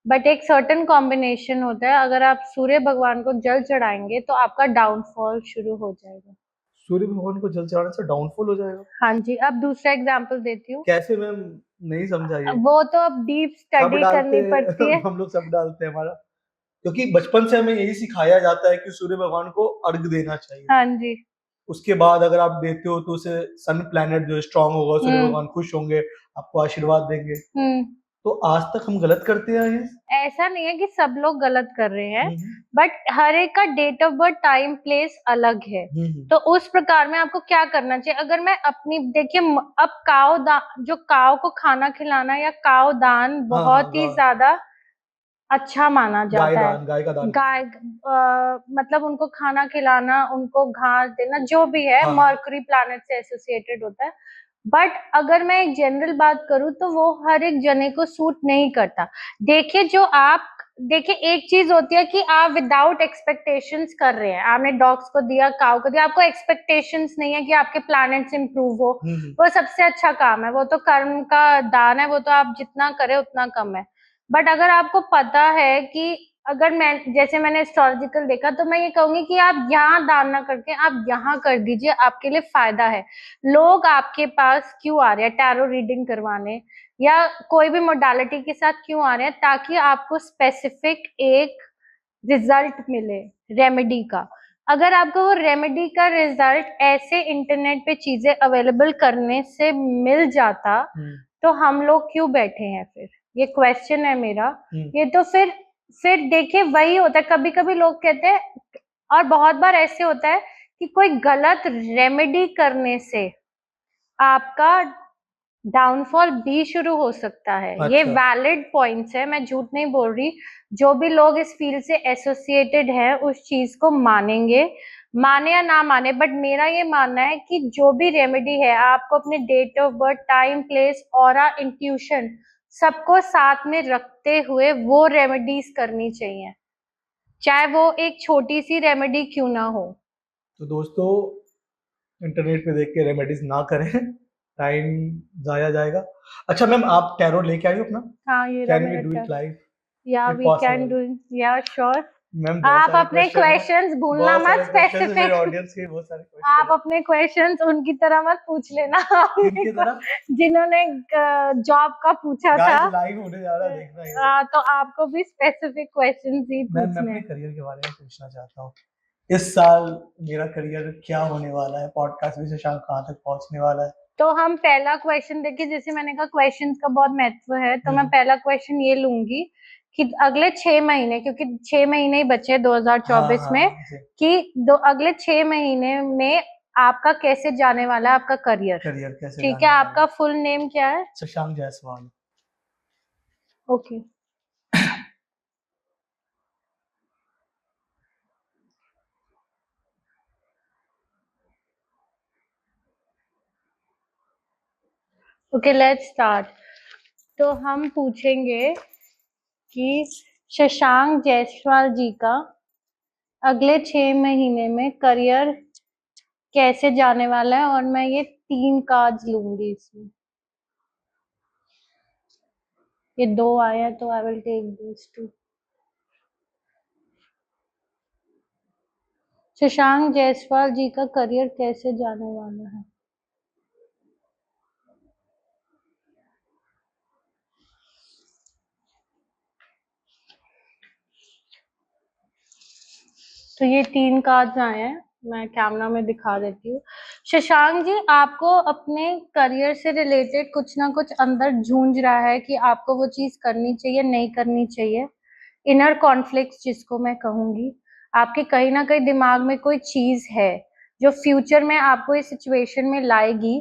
बट एक सर्टेन कॉम्बिनेशन होता है। अगर आप सूर्य भगवान को जल चढ़ाएंगे तो आपका डाउनफॉल शुरू हो जाएगा। सूर्य भगवान को जल चढ़ाने से डाउनफॉल हो जाएगा? हाँ जी, अब दूसरा एग्जांपल देती हूँ। कैसे मैम? नहीं समझा ये। वो तो अब डीप सब स्टडी डालते करनी पड़ती हैं है। हम लोग सब डालते हैं हमारा, क्योंकि बचपन से हमें यही सिखाया जाता है कि सूर्य भगवान को अर्घ देना चाहिए। हाँ जी। उसके बाद अगर आप देते हो तो उसे सन प्लैनेट जो स्ट्रांग होगा, सूर्य हम्म, भगवान खुश होंगे, आपको आशीर्वाद देंगे। हम्म। तो आज तक हम गलत करते आए हैं। ऐसा नहीं है कि सब लोग गलत कर रहे हैं, हम्म बट हर एक का date of birth time place अलग है। हम्म। तो उस प्रकार में आपको क्या करना चाहिए, अगर मैं अपनी देखिए, अब काव दान, जो काव को खाना खिलाना या काव दान हाँ हाँ, बहुत ही ज्यादा अच्छा माना गाय जाता है। दान, गाय का दान गाय करना। मतलब उनको खाना खिलाना, उनको घास देना, जो भी है हाँ हाँ। मर्क्यूरी प्लैनेट से एसोसिएटेड होता है। बट अगर मैं एक जनरल बात करूं तो वो हर एक जने को सूट नहीं करता। देखिए जो आप देखिए, एक चीज होती है कि आप विदाउट एक्सपेक्टेशंस कर रहे हैं, आपने डॉग्स को दिया, काउ को दिया, आपको एक्सपेक्टेशंस नहीं है कि आपके प्लैनेट्स इंप्रूव हो। हम्म। वो सबसे अच्छा काम है, वो तो कर्म का दान है, वो तो आप जितना करें उतना कम है। बट अगर आपको पता है कि, अगर मैं जैसे मैंने एस्ट्रोलॉजिकल देखा, तो मैं ये कहूंगी कि आप यहाँ दान ना करके आप यहाँ कर दीजिए, आपके लिए फायदा है। लोग आपके पास क्यों आ रहे हैं टैरो रीडिंग करवाने या कोई भी मोडालिटी के साथ क्यों आ रहे हैं, ताकि आपको स्पेसिफिक एक रिजल्ट मिले रेमेडी का। अगर आपको वो रेमेडी का रिजल्ट ऐसे इंटरनेट पे चीजें अवेलेबल करने से मिल जाता, तो हम लोग क्यों बैठे हैं फिर, ये क्वेश्चन है मेरा। ये तो फिर देखिए वही होता है, कभी कभी लोग कहते हैं, और बहुत बार ऐसे होता है कि कोई गलत रेमेडी करने से आपका डाउनफॉल भी शुरू हो सकता है। ये अच्छा। वैलिड पॉइंट्स है, मैं झूठ नहीं बोल रही। जो भी लोग इस फील्ड से एसोसिएटेड है उस चीज को मानेंगे, माने या ना माने, बट मेरा ये मानना है कि जो भी रेमेडी है, आपको अपने date of birth, time, place, aura, intuition सबको साथ में रखते हुए वो रेमेडीज करनी चाहिए, चाहे वो एक छोटी सी रेमेडी क्यों ना हो। तो दोस्तों, इंटरनेट पे देख के रेमेडीज ना करें, टाइम जाया जाएगा। अच्छा मैम, आप टैरो लेके आई हो अपना? हाँ, ये रहा कैन वी मेरा डू इट टर्न। लाइव? या if we can possible. Do, या श्योर। मैम बहुत आप सारे अपने क्वेश्चन है, क्वेश्चंस भूलना बहुत मत, सारे क्वेश्चन है, मेरे स्पेसिफिक। ऑडियंस के बहुत सारे आप क्वेश्चन है। अपने क्वेश्चंस उनकी तरह मत पूछ लेना अपने किनकी को, तरह? जिन्होंने जॉब का पूछा था। गाइस लाइव होने जा रहा है, देखना ये सब। तो आपको भी स्पेसिफिक क्वेश्चंस ही मैम मैं पूछने अपने हैं। करियर के बारे में पूछना चाहता हूँ। इस साल मेरा करियर क्या होने वाला है? पॉडकास्ट में शशांक कहाँ तक पहुंचने वाला है? तो हम पहला क्वेश्चन देखिए, जैसे मैंने कहा क्वेश्चंस का बहुत महत्व है, तो मैं हम्म। पहला क्वेश्चन ये लूंगी कि अगले 6 महीने, क्योंकि 6 महीने ही बचे हैं हाँ 2024 हाँ में, जी। कि अगले 6 महीने में आपका कैसे जाने वाला है आपका करियर। करियर कैसे ठीक है, जाने वाला आपका है? फुल नेम क्या है? Shashank Jaiswal. Okay. Okay, let's start. तो हम पूछेंगे कि शशांक जायसवाल जी का अगले 6 महीने में करियर कैसे जाने वाला है, और मैं ये 3 कार्ड्स लूंगी इसमें। ये 2 आए हैं तो I will take these 2। Shashank Jaiswal ji का करियर कैसे जाने वाला है। तो ये 3 कार्ड्स आए हैं, मैं कैमरा में दिखा देती हूँ। शशांक जी, आपको अपने करियर से रिलेटेड कुछ ना कुछ अंदर झूंझ रहा है कि आपको वो चीज करनी चाहिए, नहीं करनी चाहिए। इनर कॉन्फ्लिक्ट्स जिसको मैं कहूंगी, आपके कहीं ना कहीं दिमाग में कोई चीज है जो फ्यूचर में आपको इस सिचुएशन में लाएगी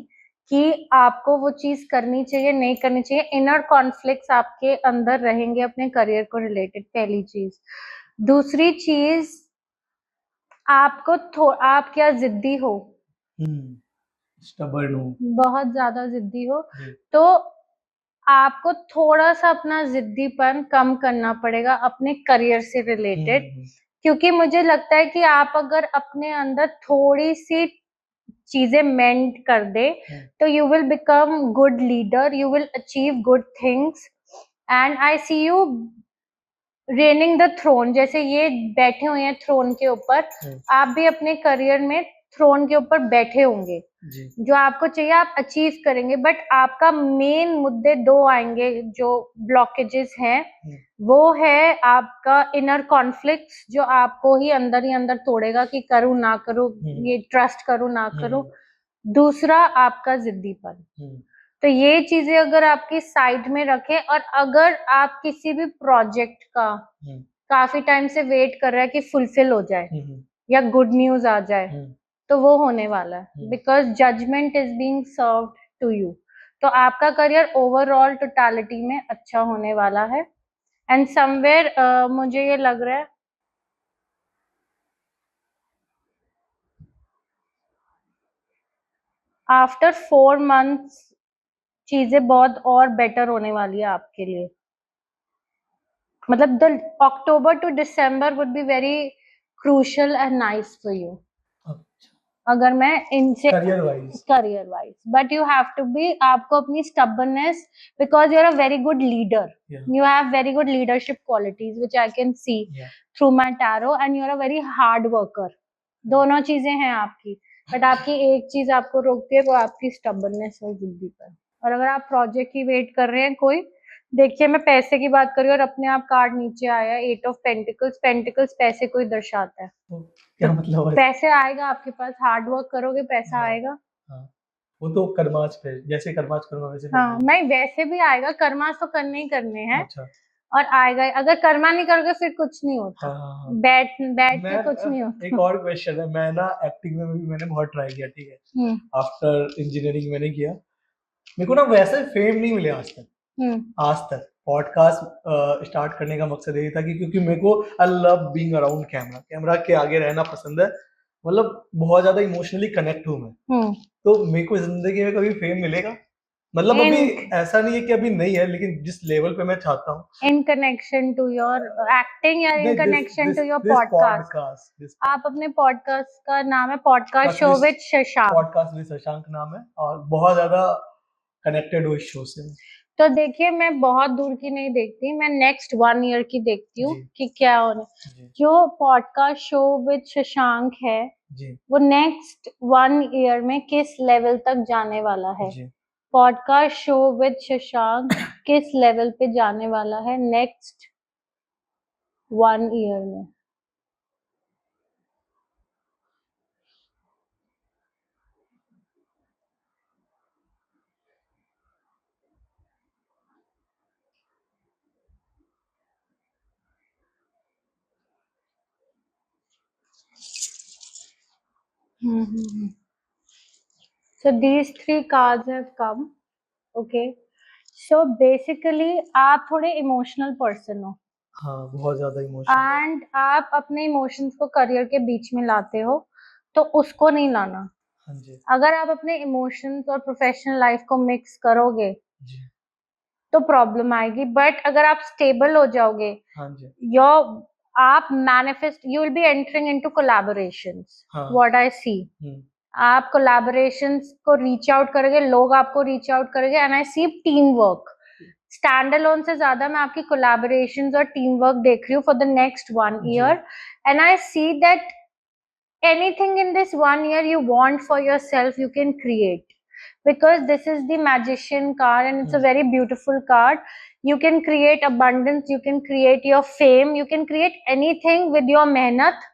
कि आपको वो चीज करनी चाहिए, नहीं करनी चाहिए। इनर कॉन्फ्लिक्ट्स आपके अंदर रहेंगे अपने करियर को रिलेटेड, पहली चीज। दूसरी चीज, आप क्या जिद्दी हो, स्टबर्न हूँ, बहुत ज्यादा जिद्दी हो, जी, तो आपको थोड़ा सा अपना जिद्दीपन कम करना पड़ेगा अपने करियर से रिलेटेड। क्योंकि मुझे लगता है कि आप अगर अपने अंदर थोड़ी सी चीजें मेंट कर दे तो you will become good leader, you will achieve good things, and I see you reigning the throne. जैसे ये बैठे हुए हैं थ्रोन के ऊपर, आप भी अपने करियर में थ्रोन के ऊपर बैठे होंगे। जी, जो आपको चाहिए आप अचीव करेंगे, बट आपका मेन मुद्दे 2 आएंगे जो ब्लॉकेजेस हैं। वो है आपका इनर कॉन्फ्लिक्ट जो आपको ही अंदर तोड़ेगा कि करूं ना करूं, ये ट्रस्ट करूं ना करूं। दूसरा आपका जिद्दीपन। तो ये चीजें अगर आपकी साइड में रखें, और अगर आप किसी भी प्रोजेक्ट का काफी टाइम से वेट कर रहे हैं कि फुलफिल हो जाए या गुड न्यूज आ जाए, तो वो होने वाला है, because judgement is being served to you. तो आपका करियर ओवरऑल टोटालिटी में अच्छा होने वाला है। एंड समवेयर मुझे ये लग रहा है आफ्टर 4 मंथ्स चीजें बहुत और बेटर होने वाली है आपके लिए। मतलब the October to December would be very crucial and nice for you, अगर मैं इनसे career wise. But you have to be, आपको अपनी stubbornness, because you are a very good leader, you have very good leadership qualities which I can see through my tarot, and you are a very hard worker. दोनों चीजें हैं आपकी, बट आपकी एक चीज आपको रोकती है, वो आपकी स्टबर्ननेस और जिद्दी पर। और अगर आप प्रोजेक्ट की वेट कर रहे हैं कोई, देखिए मैं पैसे की बात कर रही हूँ और अपने आप कार्ड नीचे आया 8 ऑफ पेंटिकल्स। पेंटिकल्स पैसे को ही दर्शाता है। क्या मतलब है? पैसे आएगा आपके पास, हार्ड वर्क करोगे पैसा आएगा। वो तो कर्माच पे, जैसे कर्माच करूंगा वैसे हाँ, नहीं वैसे भी आएगा, कर्माच तो करने ही करने हैं। अच्छा, और आएगा, अगर कर्मा नहीं करोगे फिर कुछ नहीं होता। बैठ के कुछ नहीं होता। एक और क्वेश्चन है, मैं ना एक्टिंग में भी मैंने बहुत ट्राई किया, ठीक है, आफ्टर इंजीनियरिंग मैंने किया, मेरे को ना वैसे फेम नहीं मिले आज तक। पॉडकास्ट स्टार्ट करने का मकसद यही था कि क्योंकि मेरे को I love being around camera के आगे रहना पसंद है, मतलब बहुत ज्यादा इमोशनली कनेक्ट हूँ मैं। तो मेरे को जिंदगी में कभी फेम मिलेगा, मतलब अभी ऐसा नहीं है कि अभी नहीं है, लेकिन जिस लेवल पे मैं चाहता हूँ in connection to your acting या in connection to your podcast. आप अपने पॉडकास्ट का नाम है podcast show with Shashank, podcast with Shashank नाम है, और बहुत ज्यादा कनेक्टेड हूँ इस शो से। तो देखिए मैं बहुत दूर की नहीं देखती, मैं नेक्स्ट 1 ईयर की देखती हूँ कि क्या होने। जो पॉडकास्ट शो विद शशांक है वो नेक्स्ट 1 ईयर में किस लेवल तक जाने वाला है। पॉडकास्ट शो विद शशांक किस लेवल पे जाने वाला है नेक्स्ट 1 ईयर में। So these 3 cards have come. Okay. So basically आप थोड़े इमोशनल पर्सन हो। हाँ, बहुत ज्यादा इमोशनल। एंड आप अपने इमोशंस को करियर के बीच में लाते हो, तो उसको नहीं लाना। हाँ जी अगर आप अपने इमोशंस और प्रोफेशनल लाइफ को मिक्स करोगे जी तो प्रॉब्लम आएगी, बट अगर आप स्टेबल हो जाओगे, हाँ जी योर आप manifest, you will be entering into collaborations, हाँ व्हाट आई सी। हम्म, आप कोलैबोरेशंस को रीच आउट करोगे, लोग आपको रीच आउट करेंगे, and I see team work. Stand alone से ज्यादा मैं आपकी कोलैबोरेशंस और टीम वर्क देख रही हूँ for the next 1 year, and I see that anything in this 1 year you want for yourself you can create, because this is the magician card and it's a very beautiful card. You can create abundance, you can create your fame, you can create anything with your mehnat,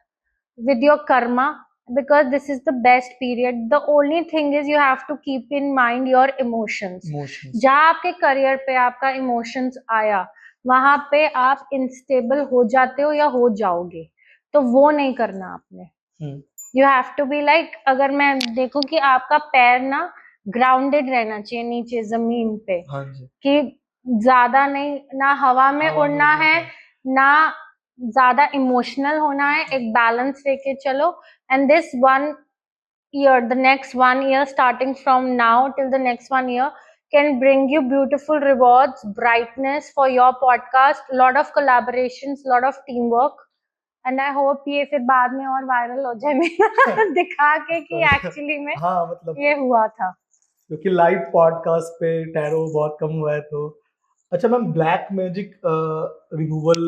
with your karma, because this is the best period. The only thing is you have to keep in mind your emotions. Emotions जहाँ आपके करियर पे आपका इमोशंस आया, वहां पे आप इंस्टेबल हो जाते हो या हो जाओगे, तो वो नहीं करना आपने। You have to be like, अगर मैं देखूं कि आपका पैर ना ग्राउंडेड रहना चाहिए नीचे जमीन पे, हाँ जी कि ज्यादा नहीं, ना हवा में हवा में उड़ना उड़ना है, है। ना ज्यादा इमोशनल होना है, एक बैलेंस लेके चलो। And this 1 year, the next 1 year starting from now till the next 1 year can bring you beautiful rewards, brightness for your podcast, lot of collaborations, lot of teamwork, and I hope ये फिर बाद में और वायरल हो जाए मेरा दिखा के कि एक्चुअली में हाँ मतलब ये हुआ था। क्योंकि लाइव पॉडकास्ट पे टैरो बहुत कम हुआ है तो। अच्छा मैम, ब्लैक मैजिक रिमूवल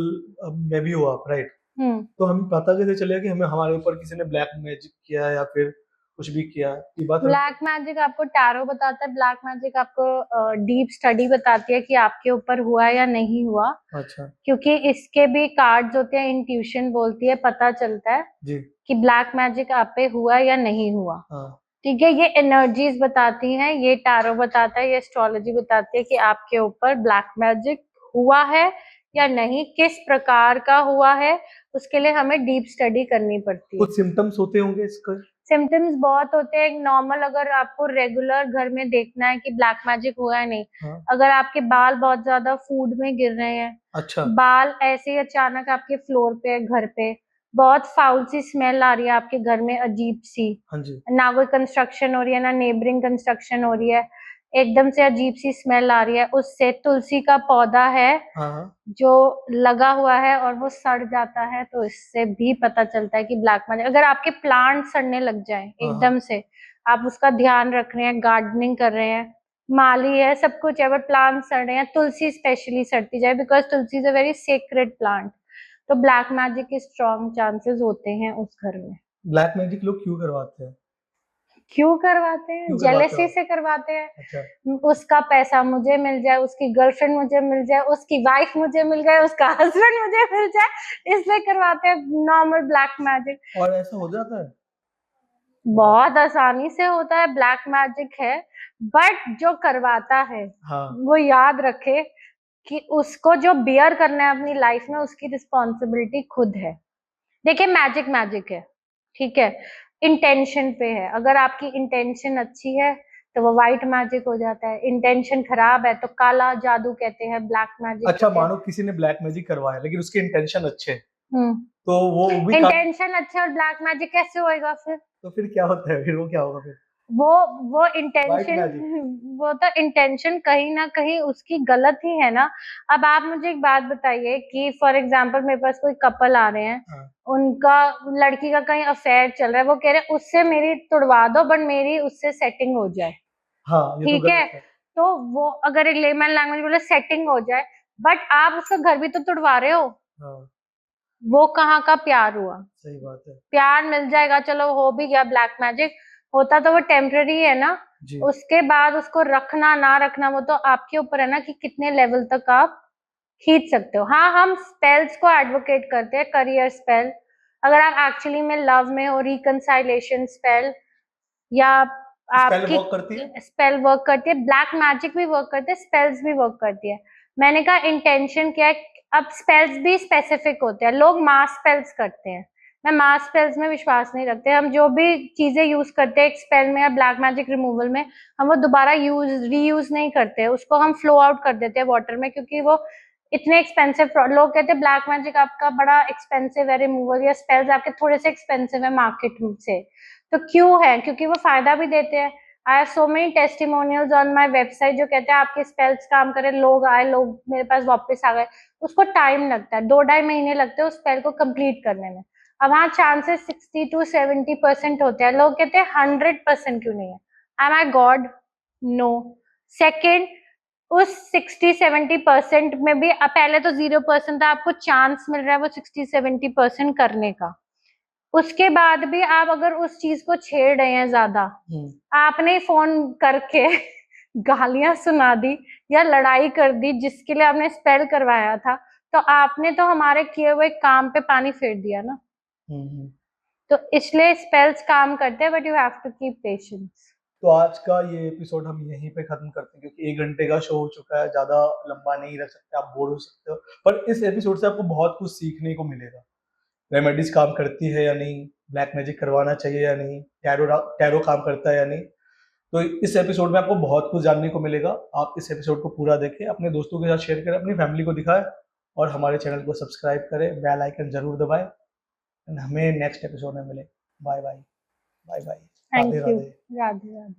में भी हुआ राइट? तो हमें पता कैसे चलेगा कि हमें हमारे ऊपर किसी ने ब्लैक मैजिक किया या फिर कुछ भी किया? ये बात ब्लैक मैजिक आपको टैरो बताता है, ब्लैक मैजिक आपको डीप स्टडी बताती है कि आपके ऊपर हुआ या नहीं हुआ। अच्छा क्योंकि इसके भी कार्ड्स होते हैं, इंट्यूशन बोलती है, पता चलता है जी कि ब्लैक मैजिक आप पे हुआ या नहीं हुआ। हाँ ठीक है, ये एनर्जीज बताती हैं, ये टैरो बताता है, ये एस्ट्रोलॉजी बताती है कि आपके ऊपर ब्लैक मैजिक हुआ है या नहीं, किस प्रकार का हुआ है, उसके लिए हमें डीप स्टडी करनी पड़ती है। कुछ सिम्टम्स होते होंगे इसका? सिम्टम्स बहुत होते हैं। नॉर्मल अगर आपको रेगुलर घर में देखना है कि ब्लैक मैजिक हुआ है नहीं, हाँ अगर आपके बाल बहुत ज्यादा फूड में गिर रहे हैं, अच्छा बाल ऐसे ही अचानक आपके फ्लोर पे, घर पे बहुत फाउल सी स्मेल आ रही है आपके घर में, अजीब सी, हाँ जी ना कोई कंस्ट्रक्शन हो रही है, ना नेबरिंग कंस्ट्रक्शन हो रही है, एकदम से अजीब सी स्मेल आ रही है, उससे तुलसी का पौधा है हाँ हाँ जो लगा हुआ है और वो सड़ जाता है, तो इससे भी पता चलता है कि ब्लैक मैजिक। अगर आपके प्लांट सड़ने लग जाए हाँ एकदम से, आप उसका ध्यान रख रहे हैं, गार्डनिंग कर रहे हैं, माली है, सब कुछ है, बट प्लांट सड़ रहे हैं, तुलसी स्पेशली सड़ती जाए, because Tulsi is a very sacred plant, तो ब्लैक मैजिक के स्ट्रॉन्ग चांसेस होते हैं उस घर में। ब्लैक मैजिक लोग क्यों करवाते हैं? क्यों करवाते हैं? क्यों करवाते जेलेसी हो? से करवाते हैं। अच्छा उसका पैसा मुझे मिल जाए, उसकी गर्लफ्रेंड मुझे मिल जाए, उसकी वाइफ मुझे मिल जाए, उसका हस्बैंड मुझे मिल जाए, इसलिए करवाते हैं नॉर्मल ब्लैक मैजिक। और ऐसा हो जाता है? बहुत आसानी से होता है, ब्लैक मैजिक है, बट जो करवाता है हाँ वो याद रखे कि उसको जो बियर करना है अपनी लाइफ में, उसकी रिस्पॉन्सिबिलिटी खुद है। देखिए मैजिक मैजिक है, ठीक है, इंटेंशन पे है। अगर आपकी इंटेंशन अच्छी है तो वो व्हाइट मैजिक हो जाता है, इंटेंशन खराब है तो काला जादू कहते हैं, ब्लैक मैजिक अच्छा कहते हैं। मानो किसी ने ब्लैक मैजिक करवाया लेकिन उसके इंटेंशन अच्छे हैं, हम्म, तो वो भी इंटेंशन अच्छा और ब्लैक मैजिक कैसे होएगा फिर? तो फिर क्या होता है? फिर वो क्या होगा फिर? वो वो व्हाइट इंटेंशन मैजिक। वो तो इंटेंशन कहीं ना कहीं उसकी गलत ही है ना। अब आप मुझे एक बात बताइए कि फॉर एग्जांपल मेरे पास कोई कपल आ रहे हैं, हाँ उनका लड़की का कहीं अफेयर चल रहा है, वो कह रहे हैं उससे मेरी तुड़वा दो बट मेरी उससे सेटिंग हो जाए, हाँ ये तो ठीक है, गलत है। तो वो अगर एक लेमन लैंग्वेज बोले सेटिंग हो जाए, बट आप उसका घर भी तो तुड़वा रहे हो, हाँ वो कहाँ का प्यार हुआ? सही बात है प्यार मिल जाएगा, चलो हो भी गया ब्लैक मैजिक, होता तो वो टेम्पररी है ना, जी उसके बाद उसको रखना ना रखना वो तो आपके ऊपर है ना कि कितने लेवल तक आप खींच सकते हो। हाँ, हम स्पेल्स को एडवोकेट करते हैं, करियर स्पेल, अगर आप एक्चुअली में लव में हो, रिकंसाइलेशन स्पेल, या स्पेल आपकी वर्क करती है? स्पेल वर्क करती है, ब्लैक मैजिक भी वर्क करती है, स्पेल्स भी वर्क करती है। मैंने कहा इंटेंशन क्या है। अब स्पेल्स भी स्पेसिफिक होते हैं, लोग मास स्पेल्स करते हैं, मैं मास स्पेल्स में विश्वास नहीं रखते। हम जो भी चीजें यूज करते हैं एक स्पेल में या ब्लैक मैजिक रिमूवल में, हम वो दोबारा रीयूज नहीं करते, उसको हम फ्लो आउट कर देते हैं वाटर में, क्योंकि वो इतने एक्सपेंसिव, लोग कहते हैं ब्लैक मैजिक आपका बड़ा एक्सपेंसिव है रिमूवल, या स्पेल्स आपके थोड़े से एक्सपेंसिव है मार्केट से, तो क्यों है? क्योंकि वो फायदा भी देते हैं। I have so many testimonials on my website जो कहते हैं आपके स्पेल्स काम करे, लोग आए, लोग मेरे पास वापस आ गए। उसको टाइम लगता है, 2-2.5 महीने लगते हैं उस स्पेल को कंप्लीट करने में। अब हाँ, चांसेस 60 to 70% होते हैं। लोग कहते हैं 100% क्यों नहीं है? एम आई गॉड? नो। सेकेंड, उस 60-70% में भी पहले तो 0% था, आपको चांस मिल रहा है वो 60-70% करने का। उसके बाद भी आप अगर उस चीज को छेड़ रहे हैं ज्यादा, आपने फोन करके गालियां सुना दी या लड़ाई कर दी जिसके लिए आपने स्पेल करवाया था, तो आपने तो हमारे किए हुए काम पे पानी फेर दिया ना। तो इसलिए स्पेल्स काम करते हैं, but you have to keep patience. तो आज का ये एपिसोड हम यहीं पे खत्म करते हैं क्योंकि 1 घंटे का शो हो चुका है, ज्यादा लंबा नहीं रख सकते, आप बोर हो सकते हो। पर इस एपिसोड से आपको बहुत कुछ सीखने को मिलेगा। रेमेडीज काम करती है या नहीं, ब्लैक मैजिक करवाना चाहिए या नहीं, टैरो काम करता है या नहीं। तो इस एपिसोड में आपको बहुत कुछ जानने को मिलेगा। आप इस एपिसोड को पूरा देखें, अपने दोस्तों के साथ शेयर करें, अपनी फैमिली को दिखाएं और हमारे चैनल को सब्सक्राइब करें, बेल आइकन जरूर दबाएं। हमें नेक्स्ट एपिसोड में मिले। Bye bye. Bye bye. Radhe thank you. Radhe. Radhe Radhe.